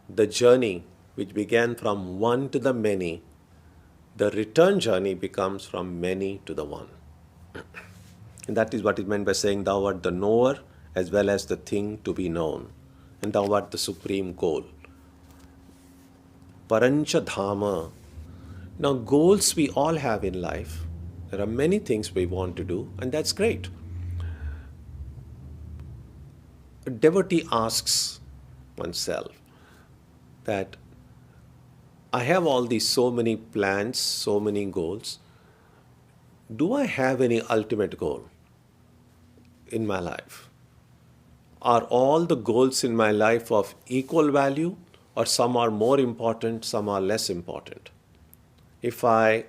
[SPEAKER 2] the journey, which began from one to the many, the return journey becomes from many to the one. And that is what is meant by saying, thou art the knower as well as the thing to be known. And thou art the supreme goal. Parancha Dhama. Now, goals we all have in life. There are many things we want to do, and that's great. A devotee asks oneself that I have all these so many plans, so many goals. Do I have any ultimate goal in my life? Are all the goals in my life of equal value, or some are more important, some are less important? If I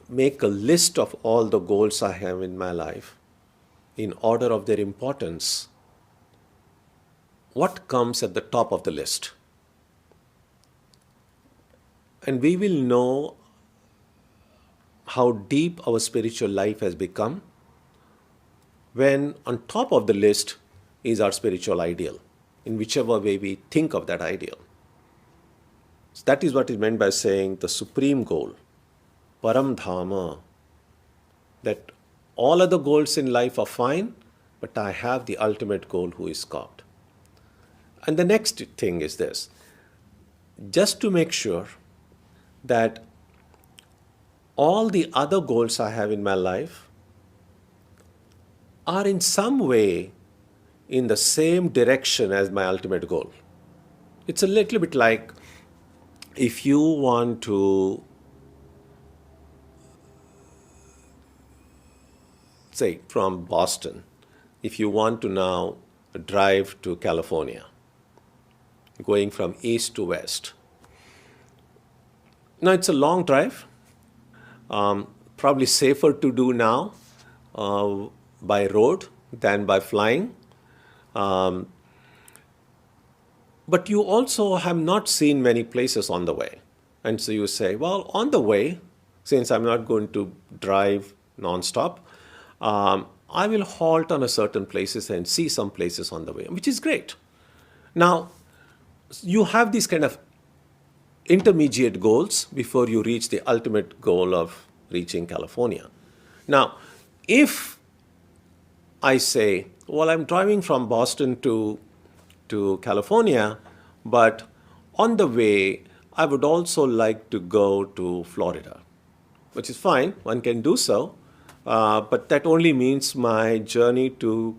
[SPEAKER 2] make a list of all the goals I have in my life in order of their importance, what comes at the top of the list? And we will know how deep our spiritual life has become when on top of the list is our spiritual ideal, in whichever way we think of that ideal. So that is what is meant by saying the supreme goal, Param Dhama, that all other goals in life are fine, but I have the ultimate goal who is God. And the next thing is this, just to make sure that all the other goals I have in my life are in some way in the same direction as my ultimate goal. It's a little bit like if you want to, say, from Boston, if you want to now drive to California, going from east to west. Now, it's a long drive, probably safer to do now by road than by flying. But you also have not seen many places on the way. And so you say, well, on the way, since I'm not going to drive nonstop, I will halt on a certain places and see some places on the way, which is great. Now, you have these kind of intermediate goals before you reach the ultimate goal of reaching California. Now, if I say, well, I'm driving from Boston to California, but on the way, I would also like to go to Florida, which is fine, one can do so, but that only means my journey to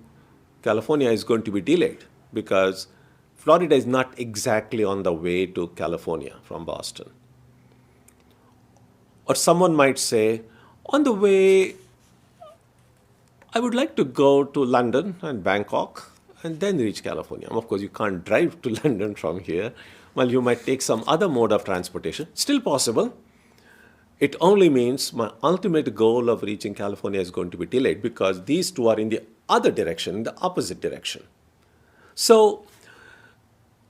[SPEAKER 2] California is going to be delayed because Florida is not exactly on the way to California from Boston. Or someone might say, on the way, I would like to go to London and Bangkok and then reach California. Of course, you can't drive to London from here. Well, you might take some other mode of transportation. Still possible. It only means my ultimate goal of reaching California is going to be delayed because these two are in the other direction, in the opposite direction. So,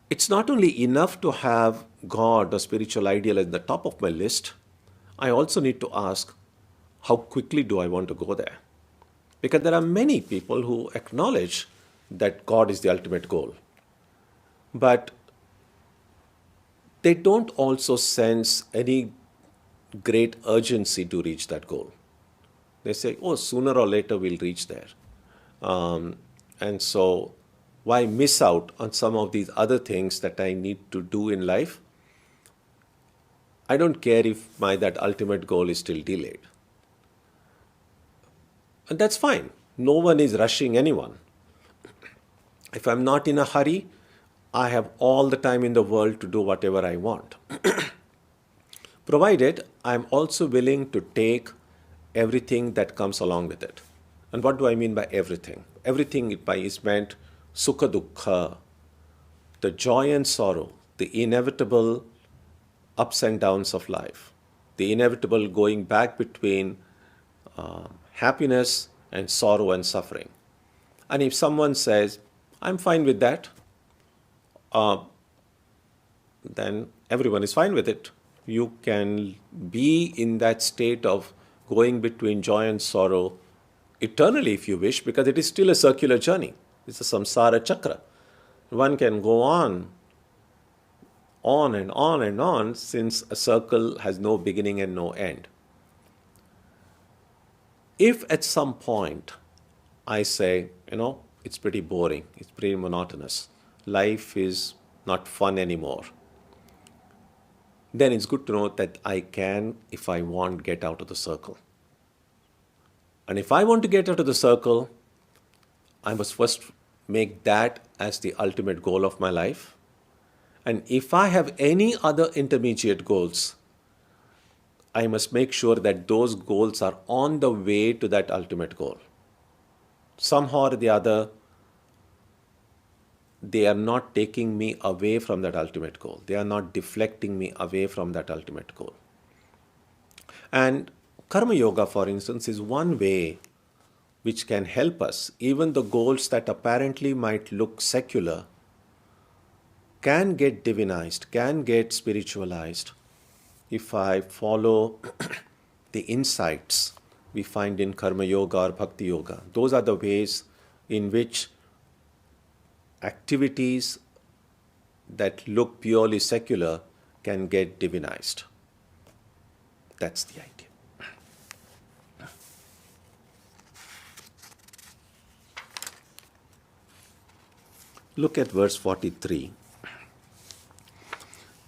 [SPEAKER 2] it's not only enough to have God or spiritual ideal at the top of my list, I also need to ask, how quickly do I want to go there? Because there are many people who acknowledge that God is the ultimate goal. But they don't also sense any great urgency to reach that goal. They say, oh, sooner or later we'll reach there. And so why miss out on some of these other things that I need to do in life? I don't care if that ultimate goal is still delayed. And that's fine. No one is rushing anyone. If I'm not in a hurry, I have all the time in the world to do whatever I want. Provided I am also willing to take everything that comes along with it. And what do I mean by everything? Everything by is meant sukha dukkha, the joy and sorrow, the inevitable ups and downs of life, the inevitable going back between happiness and sorrow and suffering. And if someone says, I'm fine with that, then everyone is fine with it. You can be in that state of going between joy and sorrow eternally if you wish, because it is still a circular journey. It's a samsara chakra. One can go on and on and on, since a circle has no beginning and no end. If at some point I say, it's pretty boring, it's pretty monotonous, life is not fun anymore, then it's good to know that I can, if I want, get out of the circle. And if I want to get out of the circle, I must first make that as the ultimate goal of my life. And if I have any other intermediate goals, I must make sure that those goals are on the way to that ultimate goal. Somehow or the other, they are not taking me away from that ultimate goal. They are not deflecting me away from that ultimate goal. And Karma Yoga, for instance, is one way which can help us. Even the goals that apparently might look secular can get divinized, can get spiritualized if I follow the insights we find in Karma Yoga or Bhakti Yoga. Those are the ways in which activities that look purely secular can get divinized. That's the idea. Look at verse 43.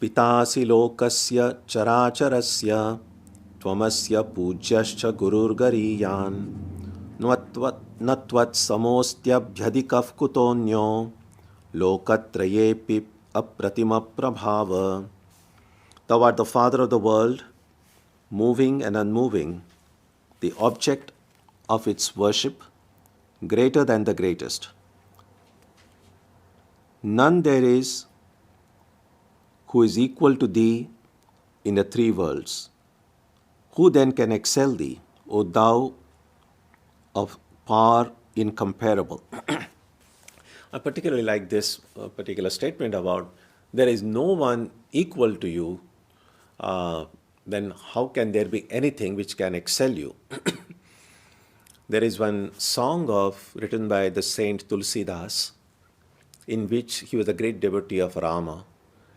[SPEAKER 2] Pitasi lokasya characharasya tvamasya pujyascha gururgariyan natvat samostyabhyadikaf kutonyo lokatrayepi apratima prabhava. Thou art the Father of the world, moving and unmoving, the object of its worship, greater than the greatest. None there is who is equal to thee in the three worlds. Who then can excel thee, O thou of power incomparable? I particularly like this particular statement about there is no one equal to you, then how can there be anything which can excel you? There is one song written by the saint Tulsidas, in which he was a great devotee of Rama,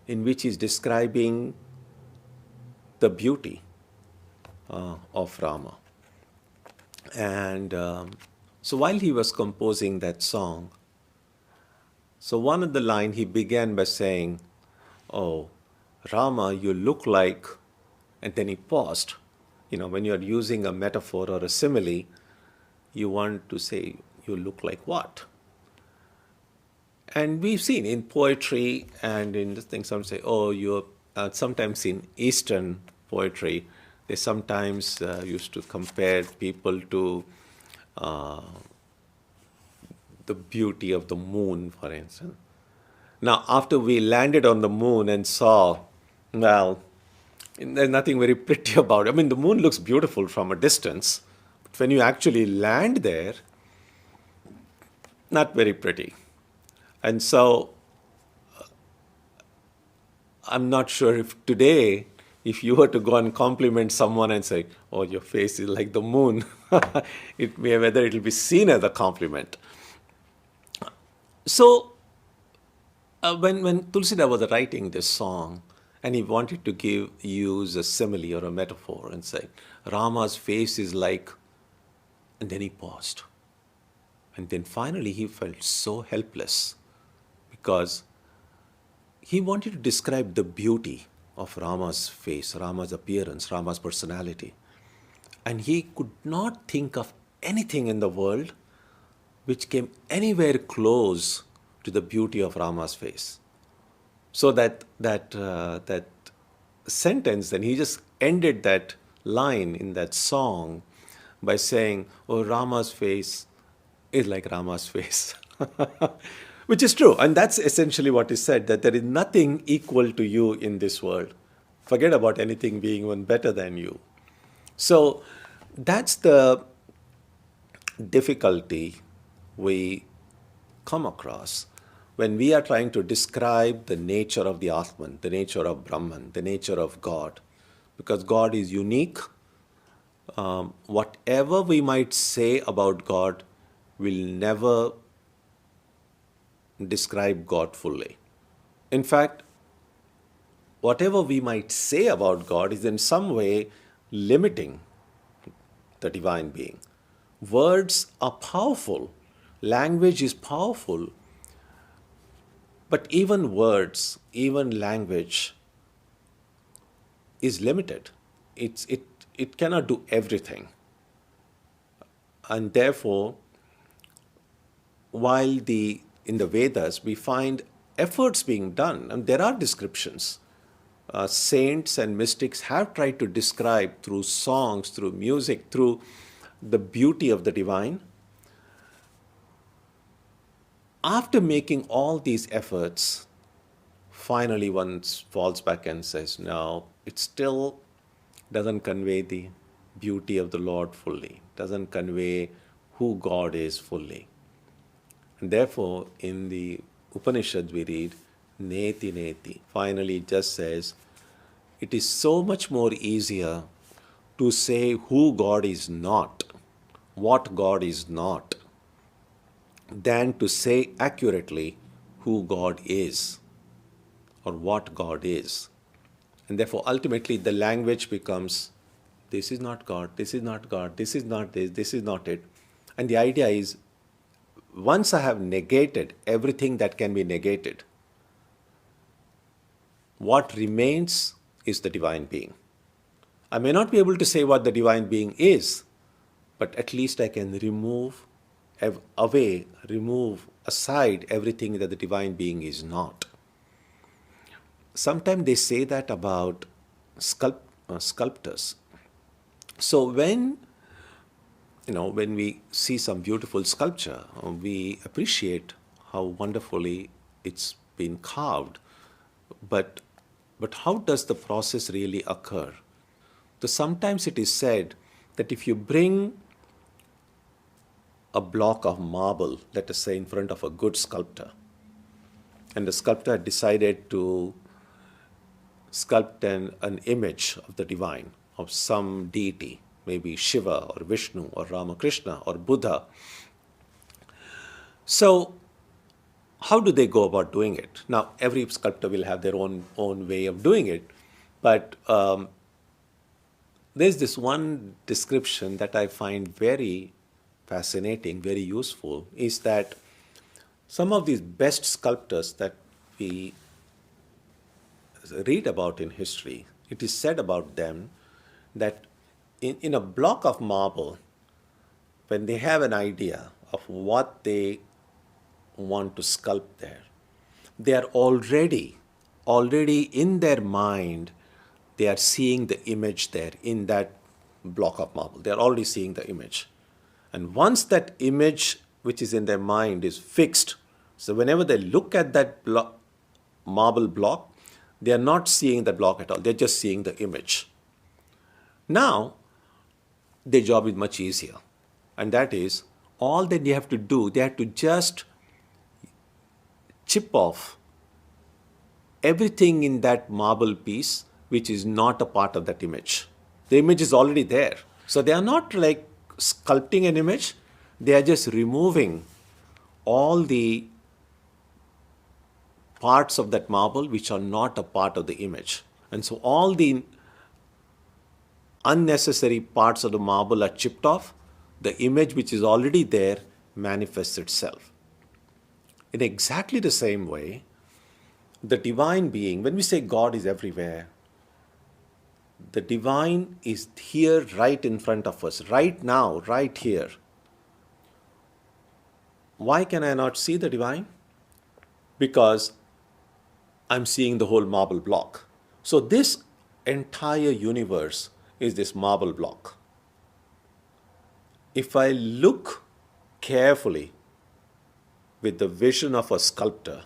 [SPEAKER 2] in which he is describing the beauty of Rama. And so while he was composing that song, so one of the line he began by saying, "Oh, Rama, you look like," and then he paused. When you're using a metaphor or a simile, you want to say, you look like what? And we've seen in poetry and in this thing, some say, oh, you're sometimes in Eastern poetry, they sometimes used to compare people to the beauty of the moon, for instance. Now, after we landed on the moon and saw, well, there's nothing very pretty about it. I mean, the moon looks beautiful from a distance, but when you actually land there, not very pretty. And so, I'm not sure if today, if you were to go and compliment someone and say, oh, your face is like the moon, whether it will be seen as a compliment. So, when Tulsidas was writing this song, and he wanted to use a simile or a metaphor and say, Rama's face is like, and then he paused. And then finally he felt so helpless, because he wanted to describe the beauty of Rama's face, Rama's appearance, Rama's personality. And he could not think of anything in the world which came anywhere close to the beauty of Rama's face. So that sentence, then he just ended that line in that song by saying, "Oh, Rama's face is like Rama's face," which is true, and that's essentially what he said. That there is nothing equal to you in this world. Forget about anything being one better than you. So that's the difficulty we come across when we are trying to describe the nature of the Atman, the nature of Brahman, the nature of God. Because God is unique, whatever we might say about God will never describe God fully. In fact, whatever we might say about God is in some way limiting the divine being. Words are powerful, language is powerful, but even words, even language is limited. It cannot do everything. And therefore, while in the Vedas we find efforts being done, and there are descriptions. Saints and mystics have tried to describe through songs, through music, through the beauty of the divine. After making all these efforts, finally one falls back and says, no, it still doesn't convey the beauty of the Lord fully, doesn't convey who God is fully. And therefore, in the Upanishads we read, Neti Neti. Finally, it just says, it is so much more easier to say who God is not, what God is not, than to say accurately who God is or what God is. And therefore, ultimately, the language becomes, this is not God, this is not God, this is not this is not it. And the idea is, once I have negated everything that can be negated, what remains is the divine being. I may not be able to say what the divine being is, but at least I can remove aside everything that the divine being is not. Sometimes they say that about sculptors. So when we see some beautiful sculpture, we appreciate how wonderfully it's been carved. But how does the process really occur? So sometimes it is said that if you bring a block of marble, let us say, in front of a good sculptor, and the sculptor had decided to sculpt an image of the divine, of some deity, maybe Shiva or Vishnu or Ramakrishna or Buddha. So how do they go about doing it? Now, every sculptor will have their own way of doing it, but there's this one description that I find very fascinating, very useful, is that some of these best sculptors that we read about in history, it is said about them that in a block of marble, when they have an idea of what they want to sculpt there, they are already in their mind, they are seeing the image there in that block of marble. They are already seeing the image. And once that image which is in their mind is fixed, so whenever they look at that marble block, they are not seeing that block at all. They're just seeing the image. Now, their job is much easier. And that is, all that they have to do, they have to just chip off everything in that marble piece which is not a part of that image. The image is already there. So they are not like sculpting an image, they are just removing all the parts of that marble which are not a part of the image. And so all the unnecessary parts of the marble are chipped off, the image which is already there manifests itself. In exactly the same way, the divine being, when we say God is everywhere, the divine is here right in front of us, right now, right here. Why can I not see the divine? Because I'm seeing the whole marble block. So this entire universe is this marble block. If I look carefully with the vision of a sculptor,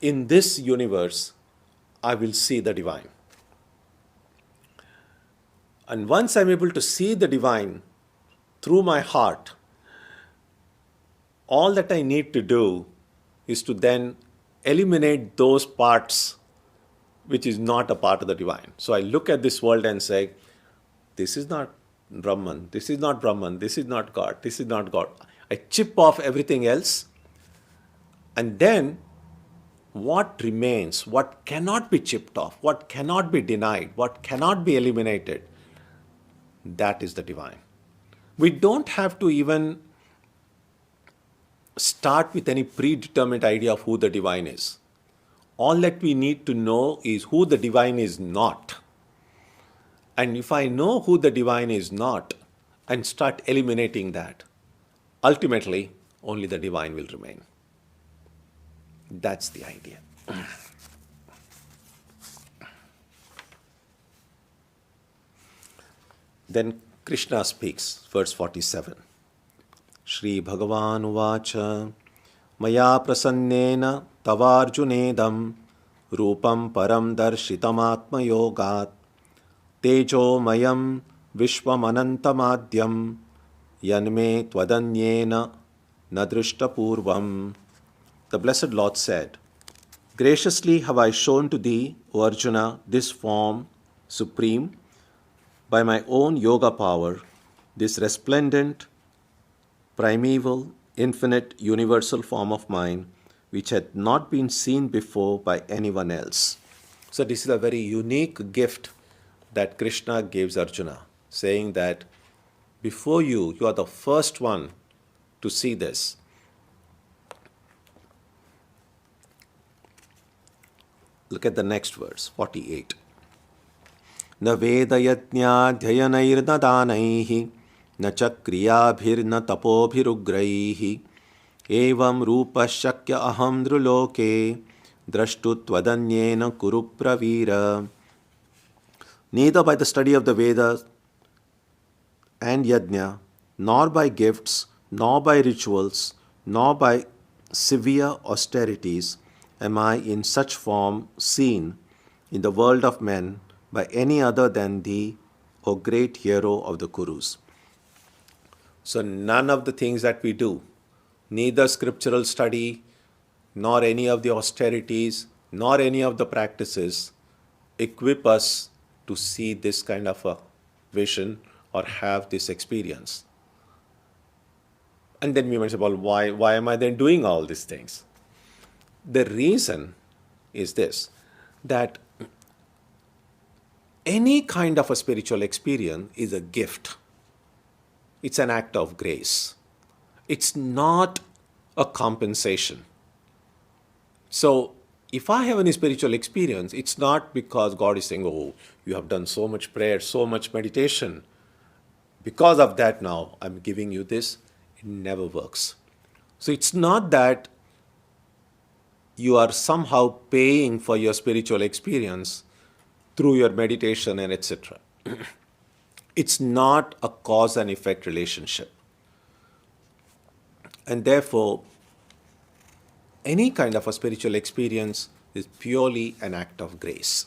[SPEAKER 2] in this universe, I will see the divine. And once I'm able to see the divine through my heart, all that I need to do is to then eliminate those parts which is not a part of the divine. So I look at this world and say, this is not Brahman, this is not Brahman, this is not God, this is not God. I chip off everything else, and then what remains, what cannot be chipped off, what cannot be denied, what cannot be eliminated, that is the divine. We don't have to even start with any predetermined idea of who the divine is. All that we need to know is who the divine is not. And if I know who the divine is not and start eliminating that, ultimately only the divine will remain. That's the idea. Then Krishna speaks, verse 47. Shri Bhagavan Uvacha Maya prasannena tavarjunedam rupam param darshitam yogat tejo mayam vishwamanantamadyam yanme twadanyena nadrishtapurvam. The Blessed Lord said, graciously have I shown to thee, O Arjuna, this form supreme by my own yoga power, this resplendent, primeval, infinite, universal form of mine, which had not been seen before by anyone else. So this is a very unique gift that Krishna gives Arjuna, saying that before you are the first one to see this. Look at the next verse, 48. Na vedayatnyadhyayanairna danaihi na chakriyabhirna tapobhirugraihi evam rupa shakya aham dhruloke drashtuttvadanyena kuru pravira. Neither by the study of the Vedas and yajna, nor by gifts, nor by rituals, nor by severe austerities am I in such form seen in the world of men by any other than thee, O great hero of the Kurus. So none of the things that we do, neither scriptural study, nor any of the austerities, nor any of the practices, equip us to see this kind of a vision or have this experience. And then we might say, well, why am I then doing all these things? The reason is this, that any kind of a spiritual experience is a gift. It's an act of grace. It's not a compensation. So if I have any spiritual experience, it's not because God is saying, oh, you have done so much prayer, so much meditation. Because of that now, I'm giving you this. It never works. So it's not that you are somehow paying for your spiritual experience through your meditation and etc. It's not a cause and effect relationship. And therefore, any kind of a spiritual experience is purely an act of grace.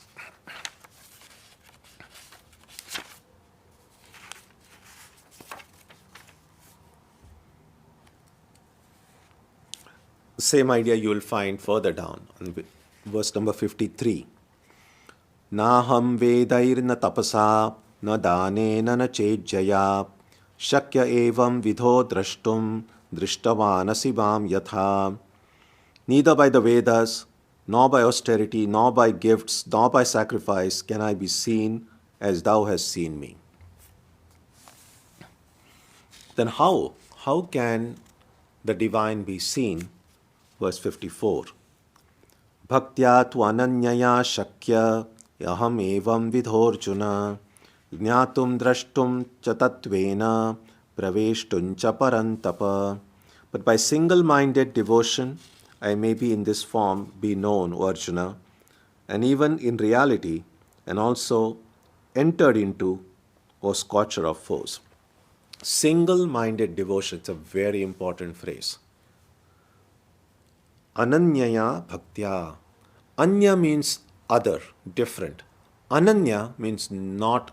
[SPEAKER 2] Same idea you will find further down on verse number 53. Naham vedairna tapasa na danena na chejjaya shakya evam vidho drashtum drishtavanasi vam yatha. Neither by the Vedas, nor by austerity, nor by gifts, nor by sacrifice can I be seen as thou hast seen me. Then how can the divine be seen? Verse 54. Bhaktya tu ananyaya shakya yaham evam vidhorjuna jnatum drashtum cha tatvena praveshtun cha parantapa. But by single-minded devotion, I may be in this form be known, O Arjuna, and even in reality, and also entered into, O scorcher of foes. Single-minded devotion, it's a very important phrase. Ananyaya bhaktya. Anya means other, different. Ananya means not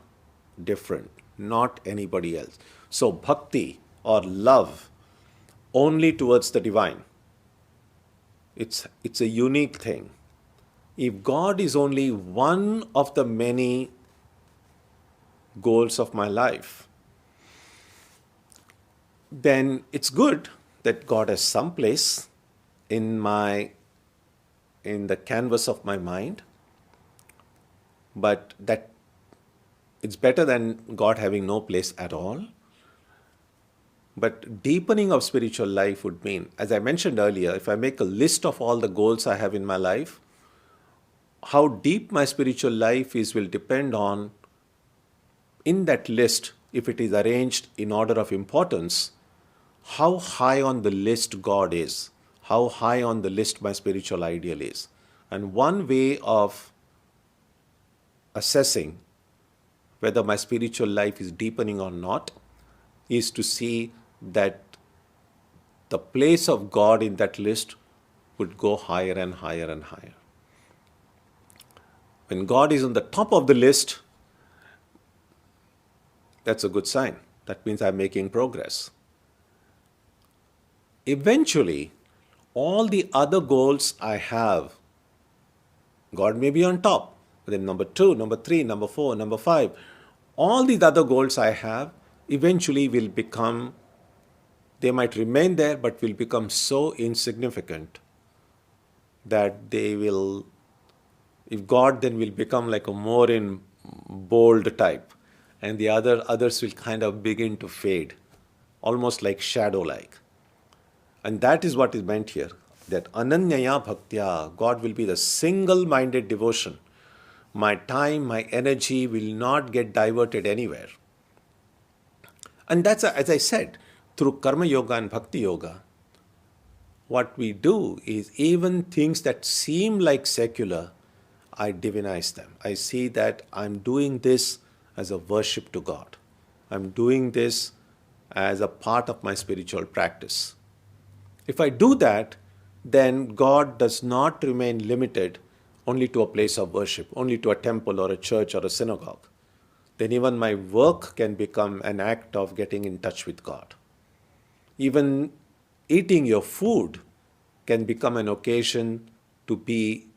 [SPEAKER 2] different, not anybody else. So bhakti or love only towards the divine. It's a unique thing. If God is only one of the many goals of my life, then it's good that God has some place in the canvas of my mind, but that it's better than God having no place at all. But deepening of spiritual life would mean, as I mentioned earlier, if I make a list of all the goals I have in my life, how deep my spiritual life is will depend on, in that list, if it is arranged in order of importance, how high on the list God is, how high on the list my spiritual ideal is. And one way of assessing whether my spiritual life is deepening or not is to see that the place of God in that list would go higher and higher and higher. When God is on the top of the list, that's a good sign. That means I'm making progress. Eventually, all the other goals I have, God may be on top. Then number 2, number 3, number 4, number 5, all these other goals I have eventually will become, they might remain there, but will become so insignificant that they will, if God then will become like a more in bold type, and the others will kind of begin to fade, almost like shadow-like. And that is what is meant here, that ananyaya bhaktya, God will be the single-minded devotion. My time, my energy will not get diverted anywhere. And that's, as I said, through Karma Yoga and Bhakti Yoga, what we do is even things that seem like secular, I divinize them. I see that I'm doing this as a worship to God. I'm doing this as a part of my spiritual practice. If I do that, then God does not remain limited only to a place of worship, only to a temple or a church or a synagogue. Then even my work can become an act of getting in touch with God. Even eating your food can become an occasion to be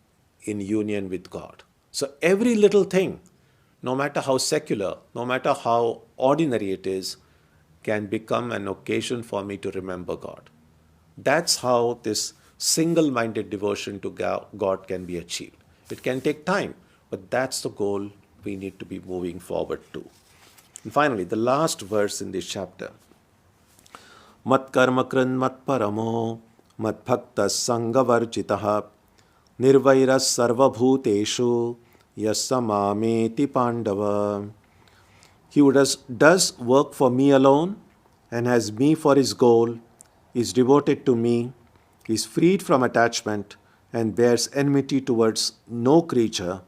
[SPEAKER 2] in union with God. So every little thing, no matter how secular, no matter how ordinary it is, can become an occasion for me to remember God. That's how this single-minded devotion to God can be achieved. It can take time, but that's the goal we need to be moving forward to. And finally, the last verse in this chapter. Mat karma kran mat paramo mat bhakta sangavarjitaha nirvairas sarvabhuteshu yasamameti pandava. He who does work for me alone and has me for his goal, is devoted to me, is freed from attachment, and bears enmity towards no creature,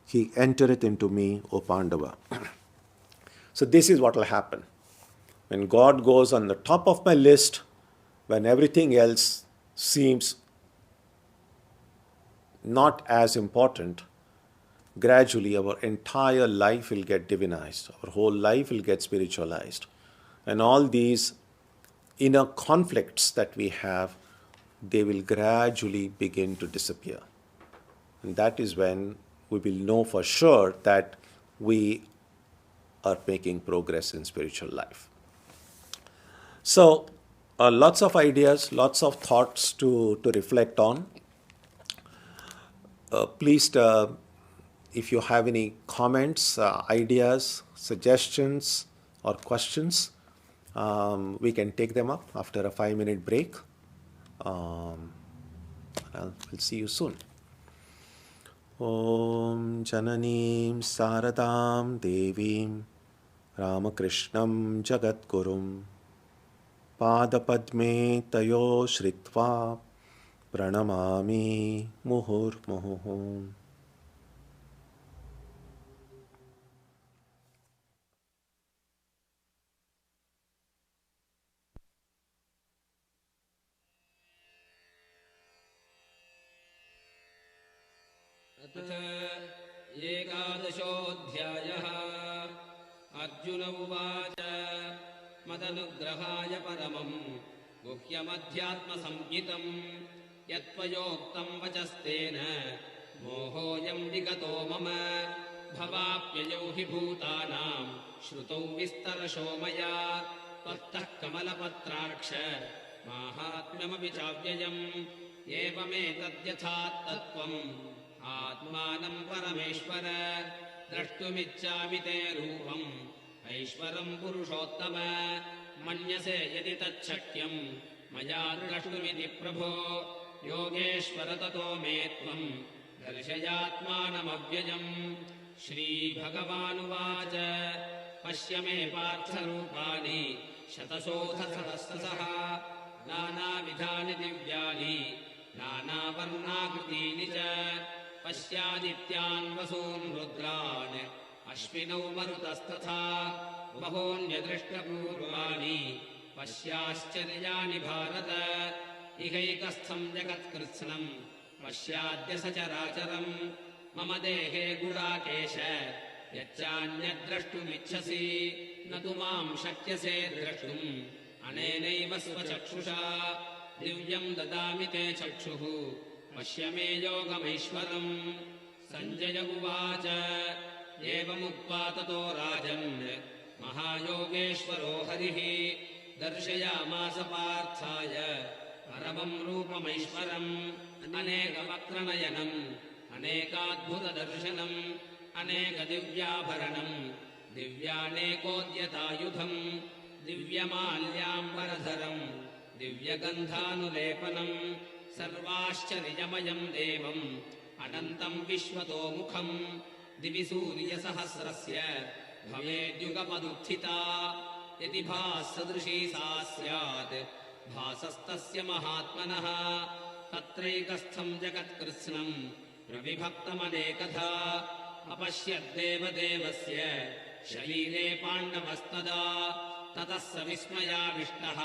[SPEAKER 2] he entereth into me, O Pandava. So this is what will happen. When God goes on the top of my list, when everything else seems not as important, gradually our entire life will get divinized. Our whole life will get spiritualized. And all these inner conflicts that we have, they will gradually begin to disappear. And that is when we will know for sure that we are making progress in spiritual life. So, lots of ideas, lots of thoughts to reflect on. Please, if you have any comments, ideas, suggestions, or questions, we can take them up after a 5-minute break. We'll see you soon. Om Jananim Saradam Devim Ramakrishnam Jagatgurum Padapadme Tayo Shritva प्रणमामि मुहुर्मुहुः।
[SPEAKER 1] एकादशोऽध्यायः। अर्जुन उवाच मदनुग्रहाय परमम् गुह्यमध्यात्मसंज्ञितम् यत्त्वयोक्तम् वचस्तेन मोहोऽयम् विगतो मम भवाप्ययौ हि भूतानाम् श्रुतौ विस्तरशो मया त्वत्तः कमलपत्राक्ष माहात्म्यमपि चाव्ययम् एवमेतद्यथात्तत्त्वम् आत्मानम् परमेश्वर द्रष्टुमिच्छामि ते रूपम् ऐश्वरम् पुरुषोत्तम मन्यसे यदि तच्छक्यम् मया द्रष्टुमिति प्रभो योगेश्वर ततो मे त्वम् दर्शयात्मानमव्ययम्। श्रीभगवानुवाच पश्य मे पार्थरूपाणि शतशोऽथसहस्रशः नानाविधानि दिव्यानि नानावर्णाकृतीनि च पश्यादित्यान् वसून् रुद्रान् अश्विनौ मरुतस्तथा बहून्यदृष्टपूर्वाणि पश्याश्चर्याणि भारत इहैकस्थम् जगत्कृत्स्नम् पश्याद्य सचराचरम् मम देहे गुडाकेश यच्चान्यद्द्रष्टुमिच्छसि न तु माम् शक्यसे द्रष्टुम् अनेनैव स्वचक्षुषा दिव्यम् ददामि ते चक्षुः पश्य मे योगमैश्वरम्। सञ्जय उवाच एवमुक्त्वा ततो राजन् महायोगेश्वरो हरिः दर्शयामास पार्थाय परमम् रूपमैश्वरम् अनेकवक्त्रनयनम् अनेकाद्भुतदर्शनम् अनेकदिव्याभरणम् दिव्यानेकोद्यतायुधम् दिव्यमाल्याम्बरधरम् दिव्यगन्धानुलेपनम् सर्वाश्चर्यमयम् देवम् अनन्तम् विश्वतोमुखम् दिवि सूर्यसहस्रस्य भवेद्युगपदुत्थिता यदि भाससदृशी सा स्यात् भासस्तस्य महात्मनः तत्रैकस्थम् जगत्कृत्स्नम् प्रविभक्तमनेकधा अपश्यद्देवदेवस्य शरीरे पाण्डवस्तदा ततः स विस्मयाविष्टः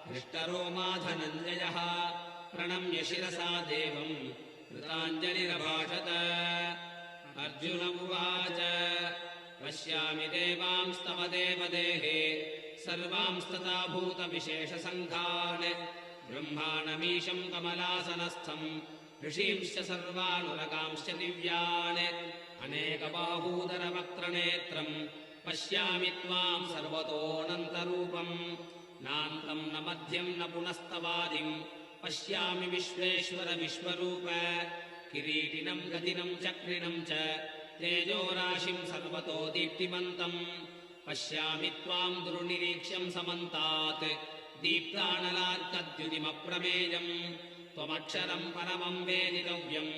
[SPEAKER 1] हृष्टरोमा धनञ्जयः प्रणम्य शिरसा देवम् कृताञ्जलिरभाषत। अर्जुन उवाच पश्यामि देवांस्तव देवदेहे सर्वांस्तथा भूतविशेषसङ्घान् ब्रह्माणमीशम् कमलासनस्थम् ऋषींश्च सर्वानुरगांश्च दिव्यान् अनेकबाहूदरवक्त्रनेत्रम् पश्यामि त्वाम् सर्वतोऽनन्तरूपम् नान्तम् न मध्यम् न पुनस्तवादिम् पश्यामि विश्वेश्वर विश्वरूप किरीटिनम् गदिनम् चक्रिणम् च तेजोराशिम् सर्वतो दीप्तिमन्तम् पश्यामि त्वाम् दुर्निरीक्ष्यम् समन्तात् दीप्तानलार्कद्युतिमप्रमेयम् त्वमक्षरम् परमम् वेदितव्यम्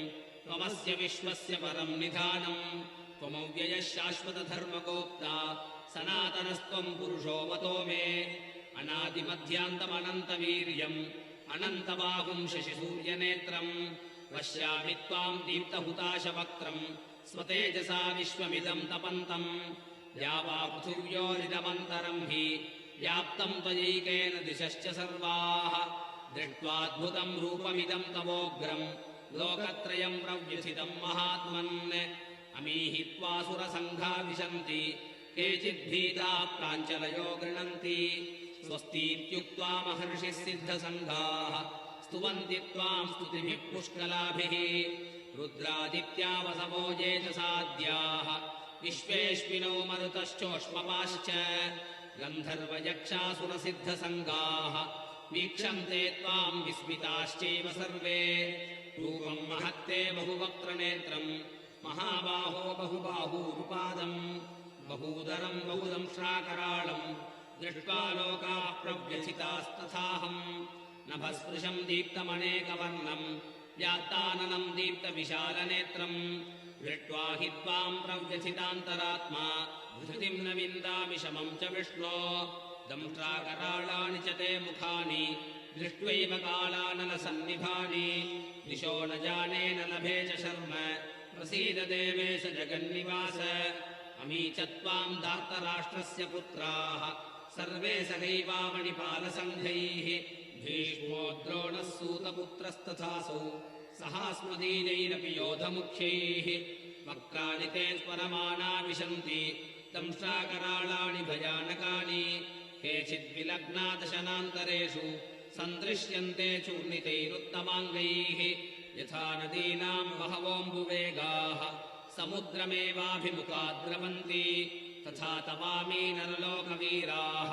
[SPEAKER 1] त्वमस्य विश्वस्य परम् निधानम् त्वमव्ययः शाश्वतधर्मगोप्ता सनातनस्त्वम् पुरुषो मतो मे अनादिमध्यान्तमनन्तवीर्यम् अनन्तबाहुम् शशिसूर्यनेत्रम् पश्यामि त्वाम् दीप्तहुताशवक्त्रम् स्वतेजसा विश्वमिदम् तपन्तम् यावा पृथिव्योरिदमन्तरम् हि व्याप्तम् त्वयैकेन दिशश्च सर्वाः दृष्ट्वाद्भुतम् रूपमिदम् तवोग्रम् लोकत्रयम् प्रव्यथितम् महात्मन् अमीहि त्वासुरसङ्घा विशन्ति केचिद्भीताः प्राञ्चलयो गृह्णन्ति स्वस्तीत्युक्त्वा महर्षिः सिद्धसङ्घाः स्तुवन्ति त्वाम् स्तुतिभिः पुष्कलाभिः रुद्रादित्या वसवो ये च साध्याः विश्वेश्विनौ मरुतश्चोष्मपाश्च गन्धर्वयक्षासुरसिद्धसङ्घाः वीक्षन्ते त्वाम् विस्मिताश्चैव सर्वे रूपम् महत्ते बहुवक्त्रनेत्रम् महाबाहो बहुबाहूरुपादम् बहूदरम् बहुदंश्राकराळम् दृष्ट्वा लोकाः प्रव्यथितास्तथाहम् नभस्पृशम् दीप्तमनेकवर्णम् व्यात्ताननम् दीप्तविशालनेत्रम् दृष्ट्वा हि त्वाम् प्रव्यथितान्तरात्मा धृतिम् न विन्दामि शमम् च विष्णो दंष्ट्राकराळानि च ते मुखानि दृष्ट्वैव कालानलसन्निभानि दिशो न जाने न लभे च शर्म प्रसीद देवेश जगन्निवास अमी च त्वाम् धार्तराष्ट्रस्य पुत्राः सर्वे सहैवामणिपालसङ्घैः भीष्मो द्रोणः सूतपुत्रस्तथासौ सहास्मदीनैरपि योधमुख्यैः वक्त्राणि ते स्मरमाना विशन्ति दंष्ट्राकराळाणि भयानकानि केचिद्विलग्ना दशनान्तरेषु सन्दृश्यन्ते चूर्णितैरुत्तमाङ्गैः यथा नदीनाम् बहवोऽम्बुवेगाः समुद्रमेवाभिमुखा द्रवन्ति तथा तवामी नरलोकवीराः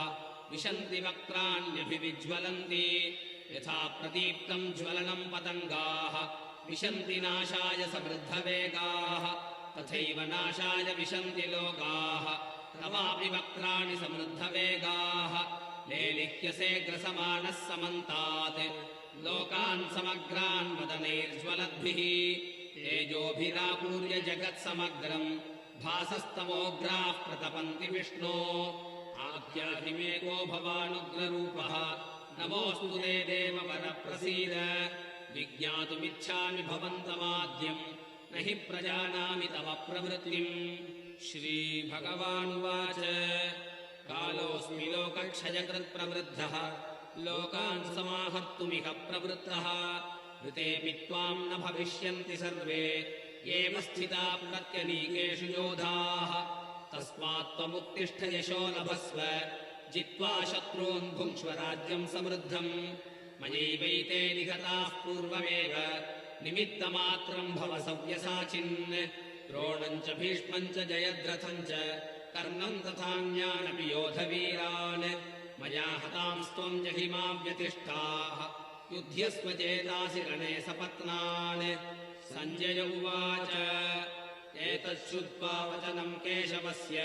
[SPEAKER 1] विशन्ति वक्त्राण्यभिविज्वलन्ति यथा प्रदीप्तम् ज्वलनम् पतङ्गाः विशन्ति नाशाय समृद्धवेगाः तथैव नाशाय विशन्ति लोकाः तवापि वक्त्राणि समृद्धवेगाः लेलिह्यसे ग्रसमानः समन्तात् लोकान् समग्रान् वदनैर्ज्वलद्भिः तेजोभिरापूर्य जगत्समग्रम् भासस्तमोग्राः प्रतपन्ति विष्णो आख्याहिमेको भवानुग्ररूपः नमोऽस्तु ते देववरप्रसीद विज्ञातुमिच्छामि भवन्तमाद्यम् न हि प्रजानामि तव प्रवृत्तिम् श्रीभगवानुवाच कालोऽस्मि लोकक्षयकृत्प्रवृद्धः लोकान् समाहर्तुमिह प्रवृत्तः ऋतेऽपि त्वाम् न भविष्यन्ति सर्वे एव स्थिता प्रत्यनीकेषु योधाः तस्मात् त्वमुत्तिष्ठ यशो लभस्व जित्वा शत्रून् भुङ्क्ष्व राज्यम् समृद्धम् मयैवैते निहताः पूर्वमेव निमित्तमात्रम् भव सव्यसाचिन् द्रोणम् च भीष्मम् च जयद्रथम् च कर्णम् तथान्यानपि योधवीरान् मया हतांस्त्वम् जहिमा व्यतिष्ठाः युध्यस्व चेतासि रणे सपत्नान् सञ्जय उवाच एतच्छ्रुत्वा वचनम् केशवस्य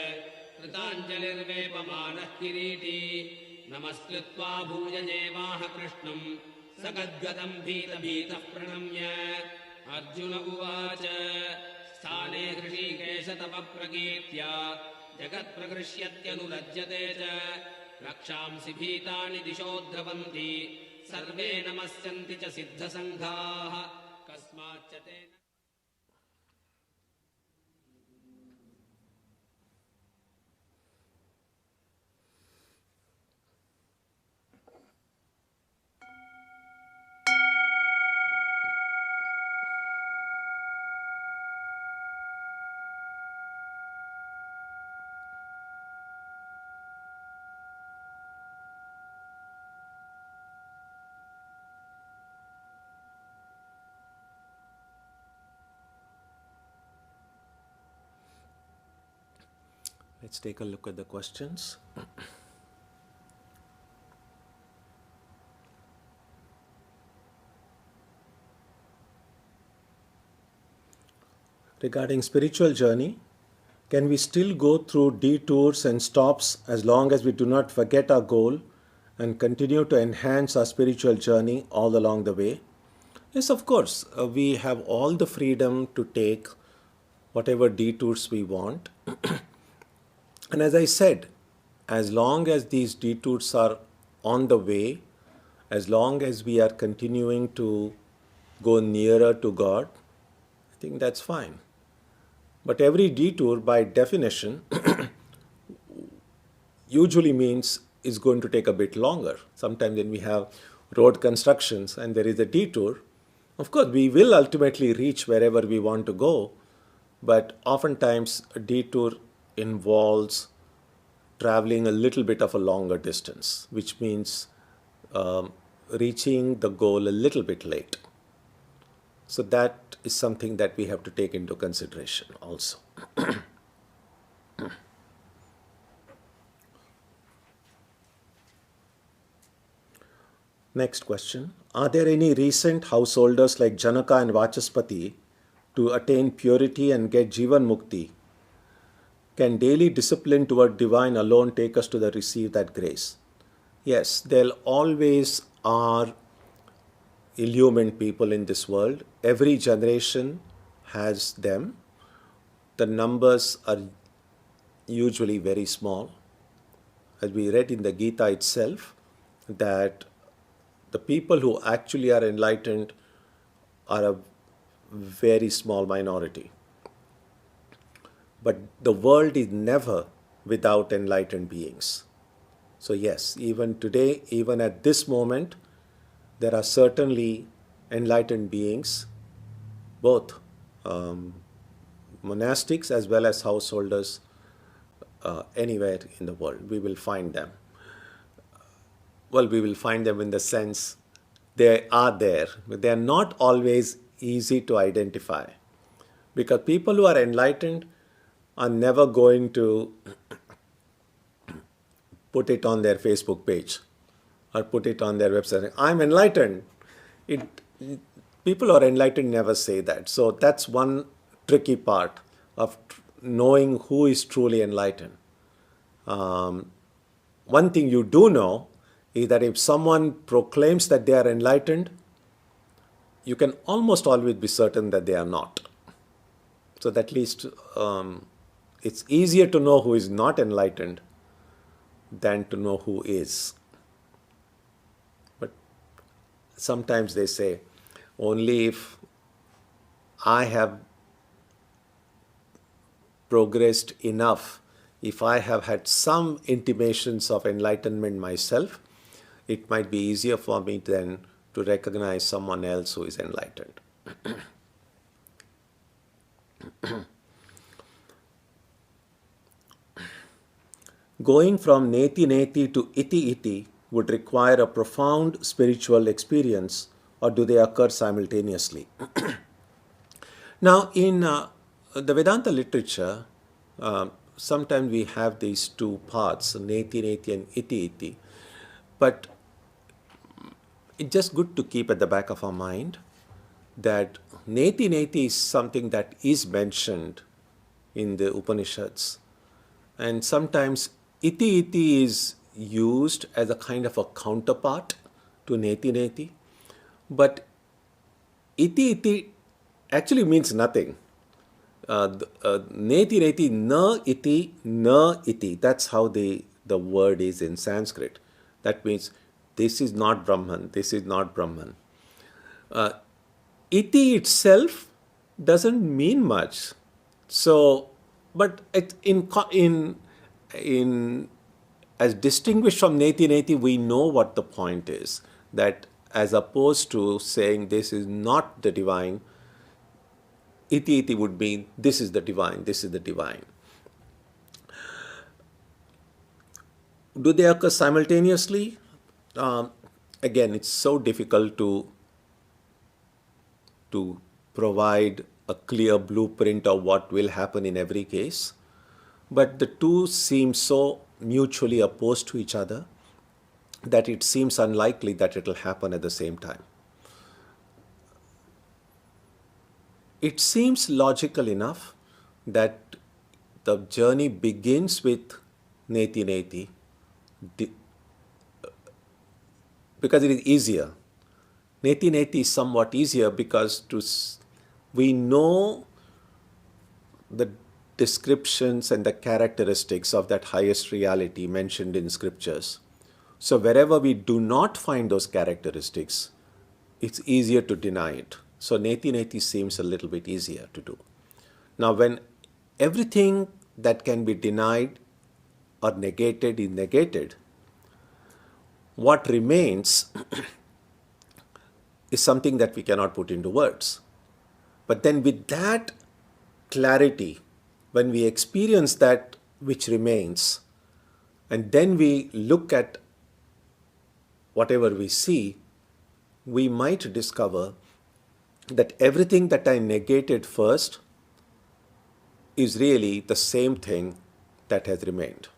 [SPEAKER 1] कृताञ्जलिर्वेपमानः किरीटी नमस्कृत्वा भूयजेवाह कृष्णम् स गद्गदम् भीतभीतः प्रणम्य अर्जुन उवाच स्थाने हृषीकेश तव प्रकीर्त्या जगत्प्रकृष्यत्यनुरज्यते च रक्षांसि भीतानि दिशो द्रवन्ति सर्वे नमस्यन्ति च सिद्धसङ्घाः कस्माच्च तेन
[SPEAKER 2] Let's take a look at the questions. Regarding spiritual journey, can we still go through detours and stops as long as we do not forget our goal and continue to enhance our spiritual journey all along the way? Yes, of course. We have all the freedom to take whatever detours we want. And as I said, as long as these detours are on the way, as long as we are continuing to go nearer to God, I think that's fine. But every detour, by definition, usually means is going to take a bit longer. Sometimes when we have road constructions and there is a detour, of course, we will ultimately reach wherever we want to go, but oftentimes a detour involves traveling a little bit of a longer distance, which means reaching the goal a little bit late. So that is something that we have to take into consideration also. Next question. Are there any recent householders like Janaka and Vachaspati to attain purity and get Jivan Mukti? Can daily discipline toward divine alone take us to receive that grace? Yes, there always are illumined people in this world. Every generation has them. The numbers are usually very small. As we read in the Gita itself, that the people who actually are enlightened are a very small minority. But the world is never without enlightened beings. So, yes, even today, even at this moment, there are certainly enlightened beings, both monastics as well as householders, anywhere in the world. We will find them. Well, we will find them in the sense they are there, but they are not always easy to identify. Because people who are enlightened are never going to put it on their Facebook page or put it on their website. I'm enlightened. It, people who are enlightened never say that. So that's one tricky part of knowing who is truly enlightened. One thing you do know is that if someone proclaims that they are enlightened, you can almost always be certain that they are not. So that at least it's easier to know who is not enlightened than to know who is. But sometimes they say, only if I have progressed enough, if I have had some intimations of enlightenment myself, it might be easier for me then to recognize someone else who is enlightened. Going from neti neti to iti iti would require a profound spiritual experience, or do they occur simultaneously? Now, in the Vedanta literature, sometimes we have these two paths, neti neti and iti iti. But it's just good to keep at the back of our mind that neti neti is something that is mentioned in the Upanishads. And sometimes iti iti is used as a kind of a counterpart to neti neti. But iti iti actually means nothing. Neti neti na iti. That's how the word is in Sanskrit. That means this is not Brahman, this is not Brahman. Iti itself doesn't mean much. So, but in as distinguished from neti neti, we know what the point is. That as opposed to saying this is not the divine, iti iti would mean this is the divine, this is the divine. Do they occur simultaneously? Again, it's so difficult to provide a clear blueprint of what will happen in every case. But the two seem so mutually opposed to each other that it seems unlikely that it will happen at the same time. It seems logical enough that the journey begins with neti neti because it is easier. Neti neti is somewhat easier because we know the descriptions and the characteristics of that highest reality mentioned in scriptures. So wherever we do not find those characteristics, it's easier to deny it. So neti neti seems a little bit easier to do. Now when everything that can be denied or negated is negated, what remains is something that we cannot put into words. But then with that clarity, when we experience that which remains, and then we look at whatever we see, we might discover that everything that I negated first is really the same thing that has remained.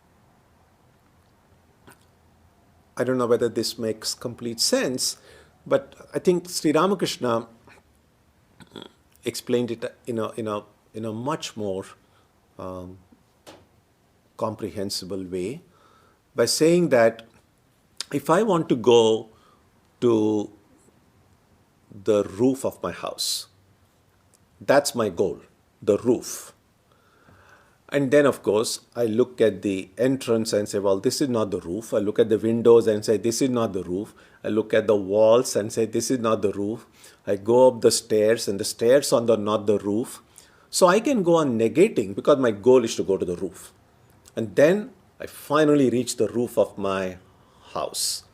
[SPEAKER 2] I don't know whether this makes complete sense, but I think Sri Ramakrishna explained it in a much more comprehensible way by saying that if I want to go to the roof of my house, that's my goal, the roof. And then, of course, I look at the entrance and say, well, this is not the roof. I look at the windows and say, this is not the roof. I look at the walls and say, this is not the roof. I go up the stairs and the stairs are not the roof. So I can go on negating because my goal is to go to the roof. And then I finally reach the roof of my house.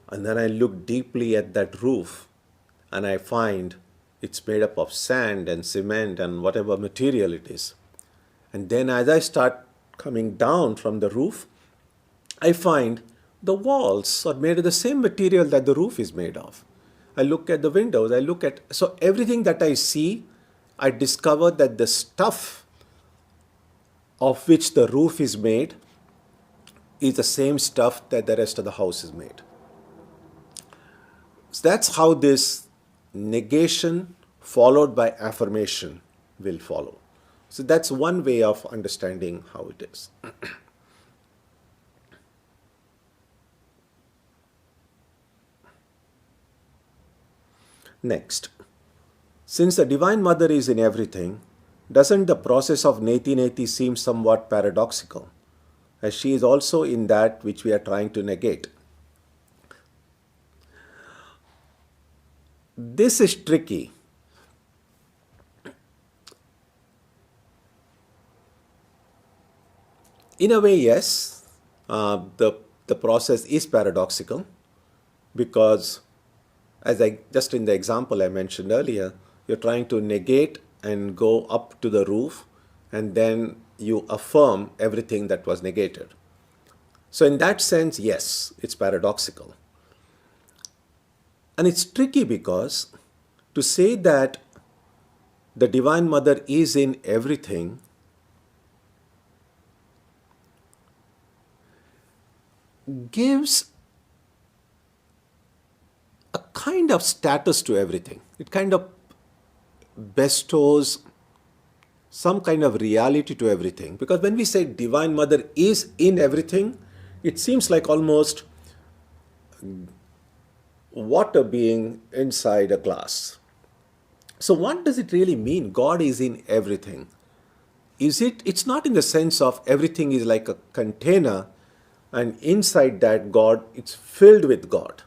[SPEAKER 2] And then I look deeply at that roof and I find it's made up of sand and cement and whatever material it is. And then as I start coming down from the roof, I find the walls are made of the same material that the roof is made of. I look at the windows, so everything that I see, I discover that the stuff of which the roof is made is the same stuff that the rest of the house is made. So that's how this negation followed by affirmation will follow. So that's one way of understanding how it is. Next, since the Divine Mother is in everything, doesn't the process of Neti Neti seem somewhat paradoxical, as she is also in that which we are trying to negate? This is tricky. In a way, yes, the process is paradoxical because, as just in the example I mentioned earlier, you're trying to negate and go up to the roof, and then you affirm everything that was negated. So in that sense, yes, it's paradoxical. And it's tricky because to say that the Divine Mother is in everything gives a kind of status to everything. It kind of bestows some kind of reality to everything. Because when we say Divine Mother is in everything, it seems like almost water being inside a glass. So what does it really mean? God is in everything. It's not in the sense of everything is like a container and inside that God, it's filled with God.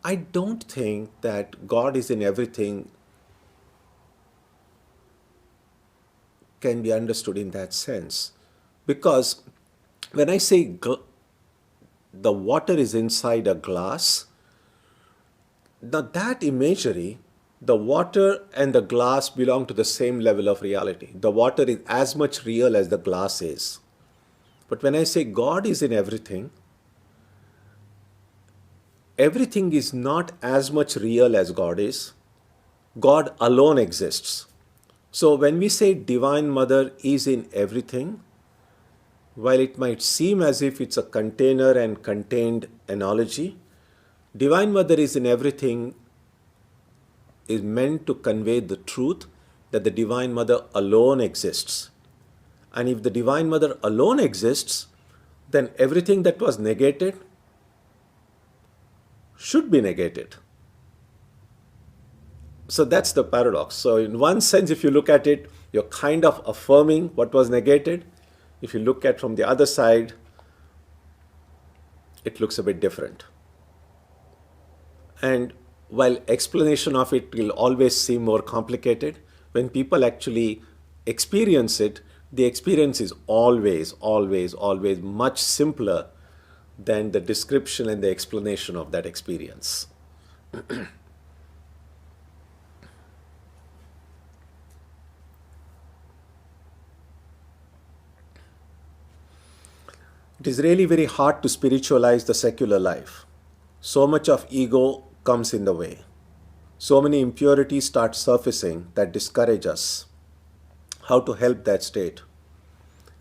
[SPEAKER 2] I don't think that God is in everything can be understood in that sense. Because when I say the water is inside a glass, now that imagery, the water and the glass belong to the same level of reality. The water is as much real as the glass is. But when I say God is in everything, everything is not as much real as God is. God alone exists. So when we say Divine Mother is in everything, while it might seem as if it's a container and contained analogy, Divine Mother is in everything is meant to convey the truth that the Divine Mother alone exists. And if the Divine Mother alone exists, then everything that was negated should be negated. So that's the paradox. So in one sense, if you look at it, you're kind of affirming what was negated. If you look at from the other side, it looks a bit different. And while explanation of it will always seem more complicated, when people actually experience it, the experience is always, always, always much simpler than the description and the explanation of that experience. It is really very hard to spiritualize the secular life. So much of ego comes in the way. So many impurities start surfacing that discourage us. How to help that state?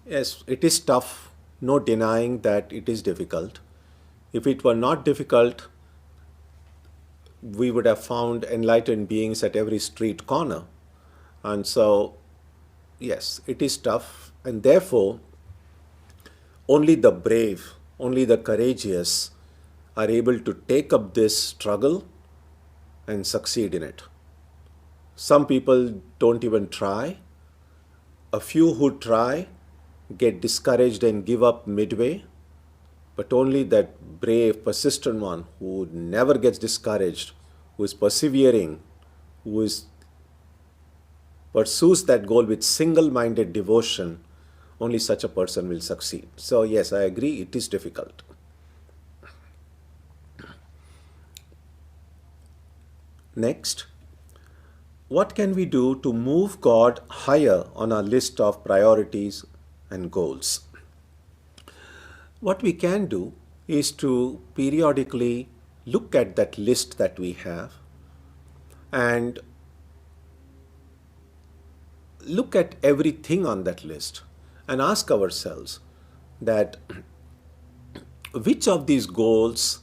[SPEAKER 2] Yes, it is tough, no denying that it is difficult. If it were not difficult, we would have found enlightened beings at every street corner. And so, yes, it is tough, and therefore, only the brave, only the courageous are able to take up this struggle and succeed in it. Some people don't even try, a few who try get discouraged and give up midway, but only that brave, persistent one who never gets discouraged, who is persevering, who pursues that goal with single-minded devotion, only such a person will succeed. So yes, I agree, it is difficult. Next, what can we do to move God higher on our list of priorities and goals? What we can do is to periodically look at that list that we have and look at everything on that list and ask ourselves that which of these goals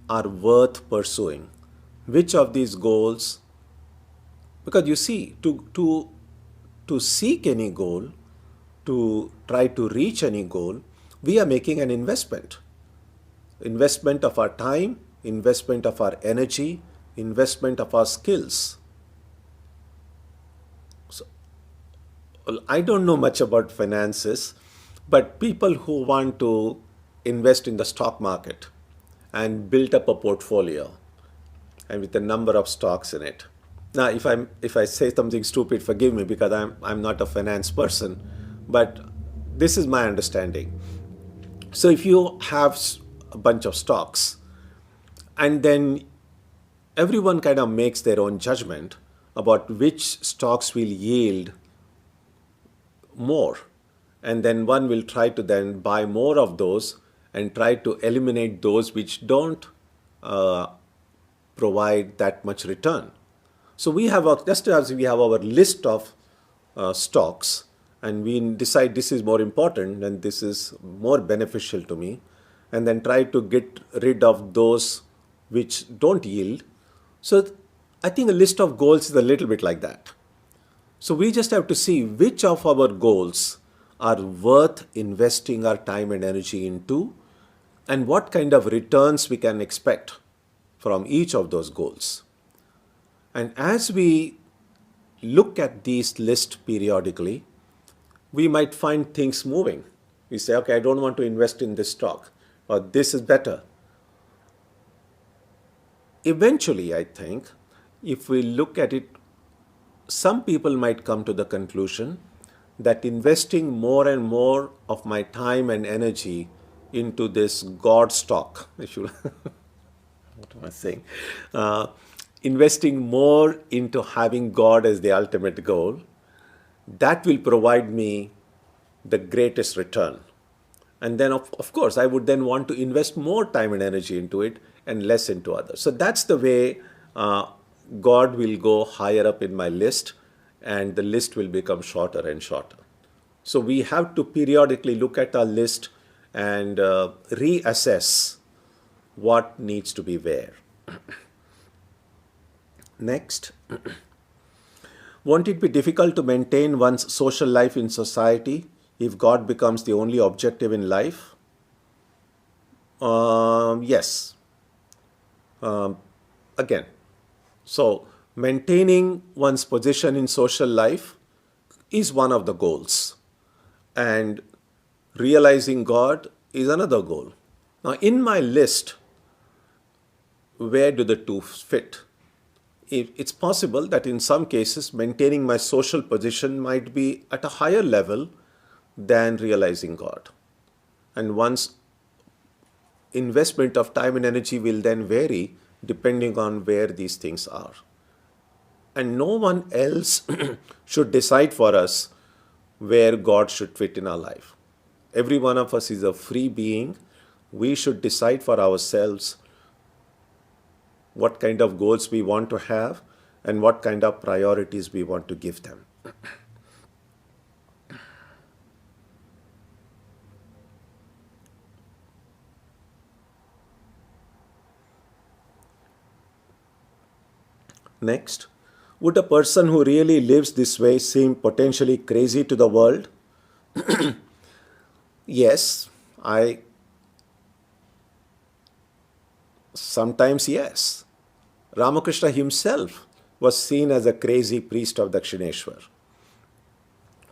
[SPEAKER 2] are worth pursuing, which of these goals, because you see, to seek any goal, to try to reach any goal, we are making an investment of our time, investment of our energy, investment of our skills. So, I don't know much about finances, but people who want to invest in the stock market and build up a portfolio and with a number of stocks in it. Now, if I say something stupid, forgive me, because I'm not a finance person, but this is my understanding. So if you have a bunch of stocks and then everyone kind of makes their own judgment about which stocks will yield more, and then one will try to then buy more of those and try to eliminate those which don't provide that much return. So we have, just as we have our list of stocks, and we decide this is more important and this is more beneficial to me, and then try to get rid of those which don't yield. So I think a list of goals is a little bit like that. So we just have to see which of our goals are worth investing our time and energy into, and what kind of returns we can expect from each of those goals. And as we look at these lists periodically, we might find things moving. We say, okay, I don't want to invest in this stock, or this is better. Eventually, I think, if we look at it, some people might come to the conclusion that investing more and more of my time and energy into this God stock, if you what am I saying? Investing more into having God as the ultimate goal, that will provide me the greatest return. And then, of course, I would then want to invest more time and energy into it and less into others. So that's the way God will go higher up in my list, and the list will become shorter and shorter. So we have to periodically look at our list and reassess what needs to be where. Next, won't it be difficult to maintain one's social life in society if God becomes the only objective in life? Yes. Again, so maintaining one's position in social life is one of the goals, and realizing God is another goal. Now, in my list, where do the two fit? It's possible that in some cases, maintaining my social position might be at a higher level than realizing God. And one's investment of time and energy will then vary depending on where these things are. And no one else should decide for us where God should fit in our life. Every one of us is a free being. We should decide for ourselves what kind of goals we want to have and what kind of priorities we want to give them. Next, would a person who really lives this way seem potentially crazy to the world? Yes, sometimes yes. Ramakrishna himself was seen as a crazy priest of Dakshineshwar.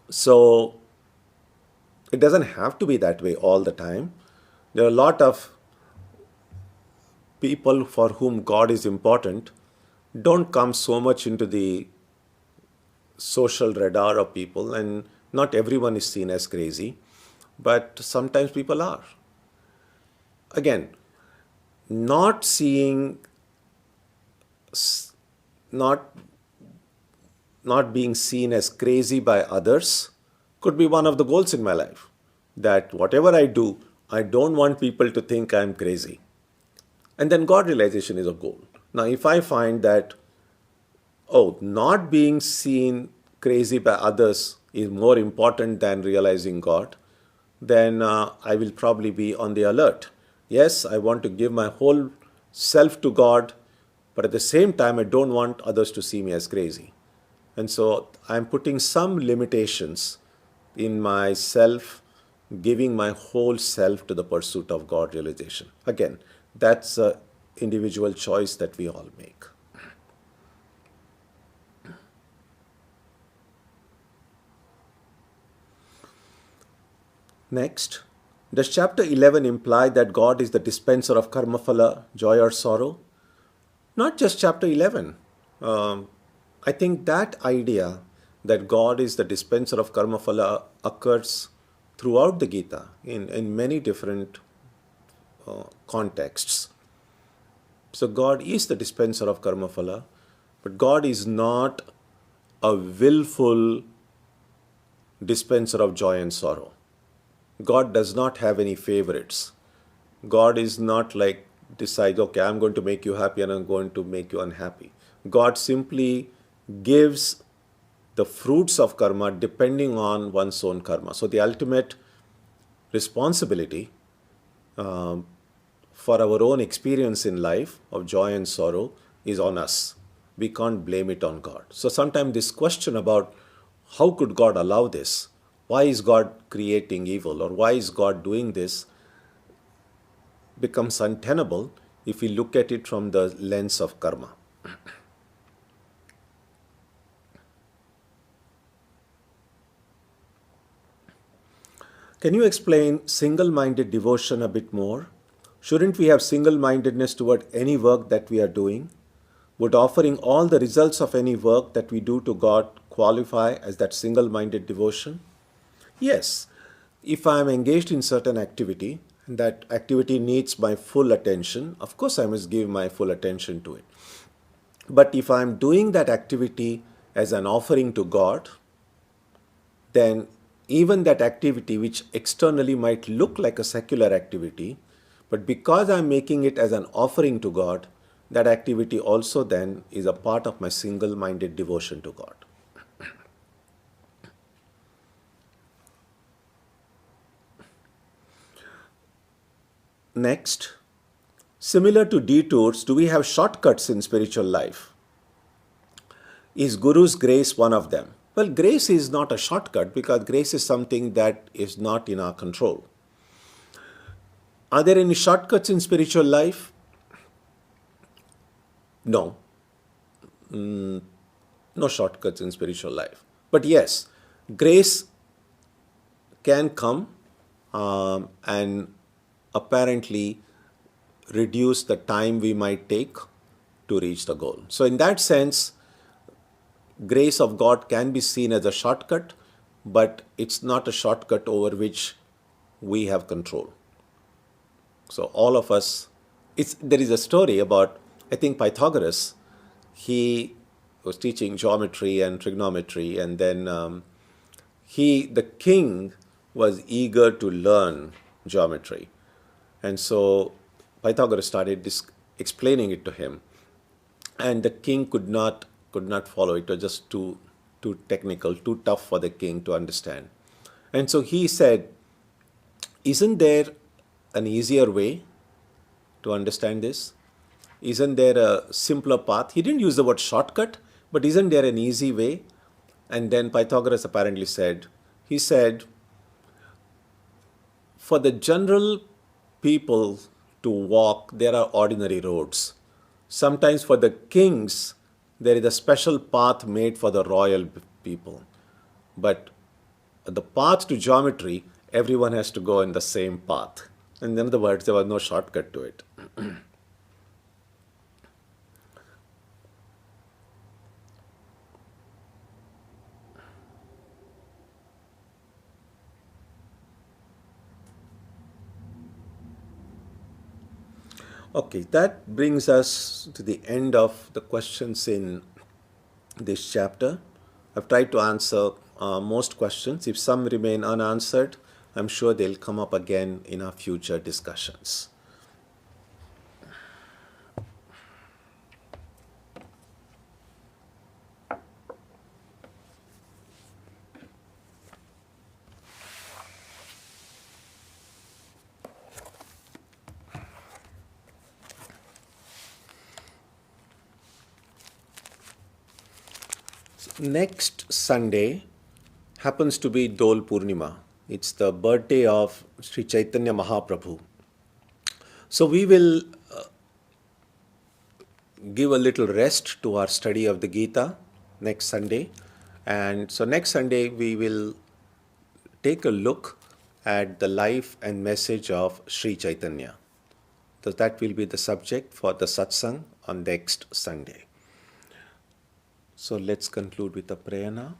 [SPEAKER 2] So it doesn't have to be that way all the time. There are a lot of people for whom God is important don't come so much into the social radar of people, and not everyone is seen as crazy, but sometimes people are. Again, not seeing, not not being seen as crazy by others could be one of the goals in my life. That whatever I do, I don't want people to think I'm crazy. And then God realization is a goal. Now, if I find that, oh, not being seen crazy by others is more important than realizing God, then I will probably be on the alert. Yes, I want to give my whole self to God, but at the same time, I don't want others to see me as crazy. And so I'm putting some limitations in myself, giving my whole self to the pursuit of God realization. Again, that's an individual choice that we all make. Next, does chapter 11 imply that God is the dispenser of karma phala, joy or sorrow? Not just chapter 11. I think that idea that God is the dispenser of karma phala occurs throughout the Gita in many different contexts. So God is the dispenser of karma phala, but God is not a willful dispenser of joy and sorrow. God does not have any favorites. God is not like decide, okay, I'm going to make you happy and I'm going to make you unhappy. God simply gives the fruits of karma depending on one's own karma. So the ultimate responsibility for our own experience in life of joy and sorrow is on us. We can't blame it on God. So sometimes this question about how could God allow this? Why is God creating evil, or why is God doing this, becomes untenable if we look at it from the lens of karma. Can you explain single-minded devotion a bit more? Shouldn't we have single-mindedness toward any work that we are doing? Would offering all the results of any work that we do to God qualify as that single-minded devotion? Yes. If I am engaged in certain activity, and that activity needs my full attention, of course I must give my full attention to it. But if I am doing that activity as an offering to God, then even that activity, which externally might look like a secular activity, but because I'm making it as an offering to God, that activity also then is a part of my single-minded devotion to God. Next, similar to detours, do we have shortcuts in spiritual life? Is Guru's grace one of them? Well, grace is not a shortcut because grace is something that is not in our control. Are there any shortcuts in spiritual life? No. No shortcuts in spiritual life. But yes, grace can come and apparently reduce the time we might take to reach the goal. So in that sense, grace of God can be seen as a shortcut, but it's not a shortcut over which we have control. So all of us, there is a story about, I think, Pythagoras. He was teaching geometry and trigonometry, and then the king was eager to learn geometry. And so Pythagoras started explaining it to him. And the king could not follow. It was just too technical, too tough for the king to understand. And so he said, isn't there an easier way to understand this? Isn't there a simpler path? He didn't use the word shortcut, but isn't there an easy way? And then Pythagoras apparently said, for the general people to walk, there are ordinary roads. Sometimes for the kings, there is a special path made for the royal people. But the path to geometry, everyone has to go in the same path. In other words, there was no shortcut to it. Okay, that brings us to the end of the questions in this chapter. I've tried to answer most questions. If some remain unanswered, I'm sure they'll come up again in our future discussions. Next Sunday happens to be Dol Purnima. It's the birthday of Sri Chaitanya Mahaprabhu. So we will give a little rest to our study of the Gita next Sunday. And so next Sunday we will take a look at the life and message of Sri Chaitanya. So that will be the subject for the satsang on next Sunday. So let's conclude with a prayer now.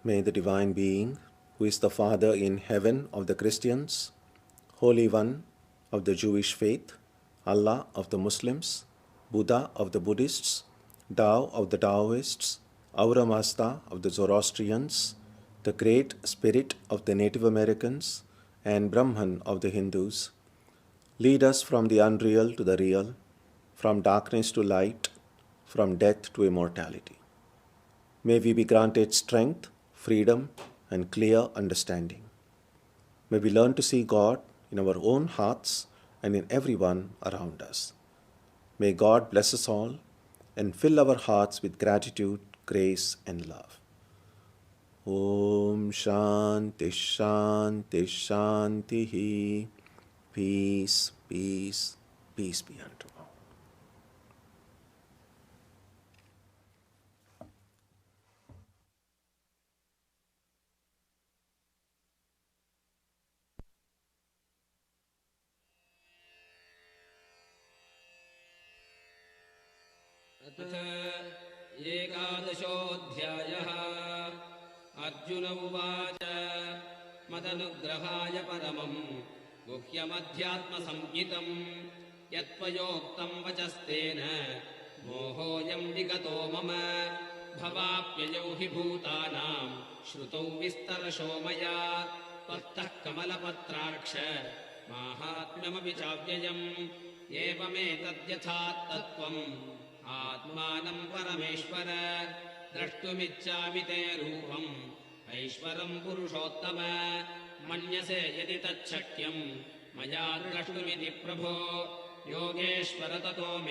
[SPEAKER 2] May the Divine Being, who is the Father in heaven of the Christians, Holy One of the Jewish faith, Allah of the Muslims, Buddha of the Buddhists, Tao of the Taoists, Ahura Mazda of the Zoroastrians, the Great Spirit of the Native Americans, and Brahman of the Hindus, lead us from the unreal to the real, from darkness to light, from death to immortality. May we be granted strength, freedom, and clear understanding. May we learn to see God in our own hearts and in everyone around us. May God bless us all and fill our hearts with gratitude, grace, and love. Om Shanti Shanti Shanti. Peace, peace, peace be unto all.
[SPEAKER 1] एकादशोऽध्यायः Arjun उवाच मदनुग्रहाय परमं गुह्यमध्यात्मसंज्ञितम् यत्त्वयोक्तं वचस्तेन मोहोऽयं विगतो मम भवाप्ययौ हि भूतानां श्रुतौ विस्तरशो मया त्वत्तः कमलपत्राक्ष माहात्म्यमपि चाव्ययम् एवमेतद्यथात्तत्त्वम् आत्मानं परमेश्वर द्रष्टुमिच्छामि ते रूपम् ऐश्वरं पुरुषोत्तम मन्यसे यदि तच्छक्यं मया द्रष्टुमिति प्रभो योगेश्वर ततो मे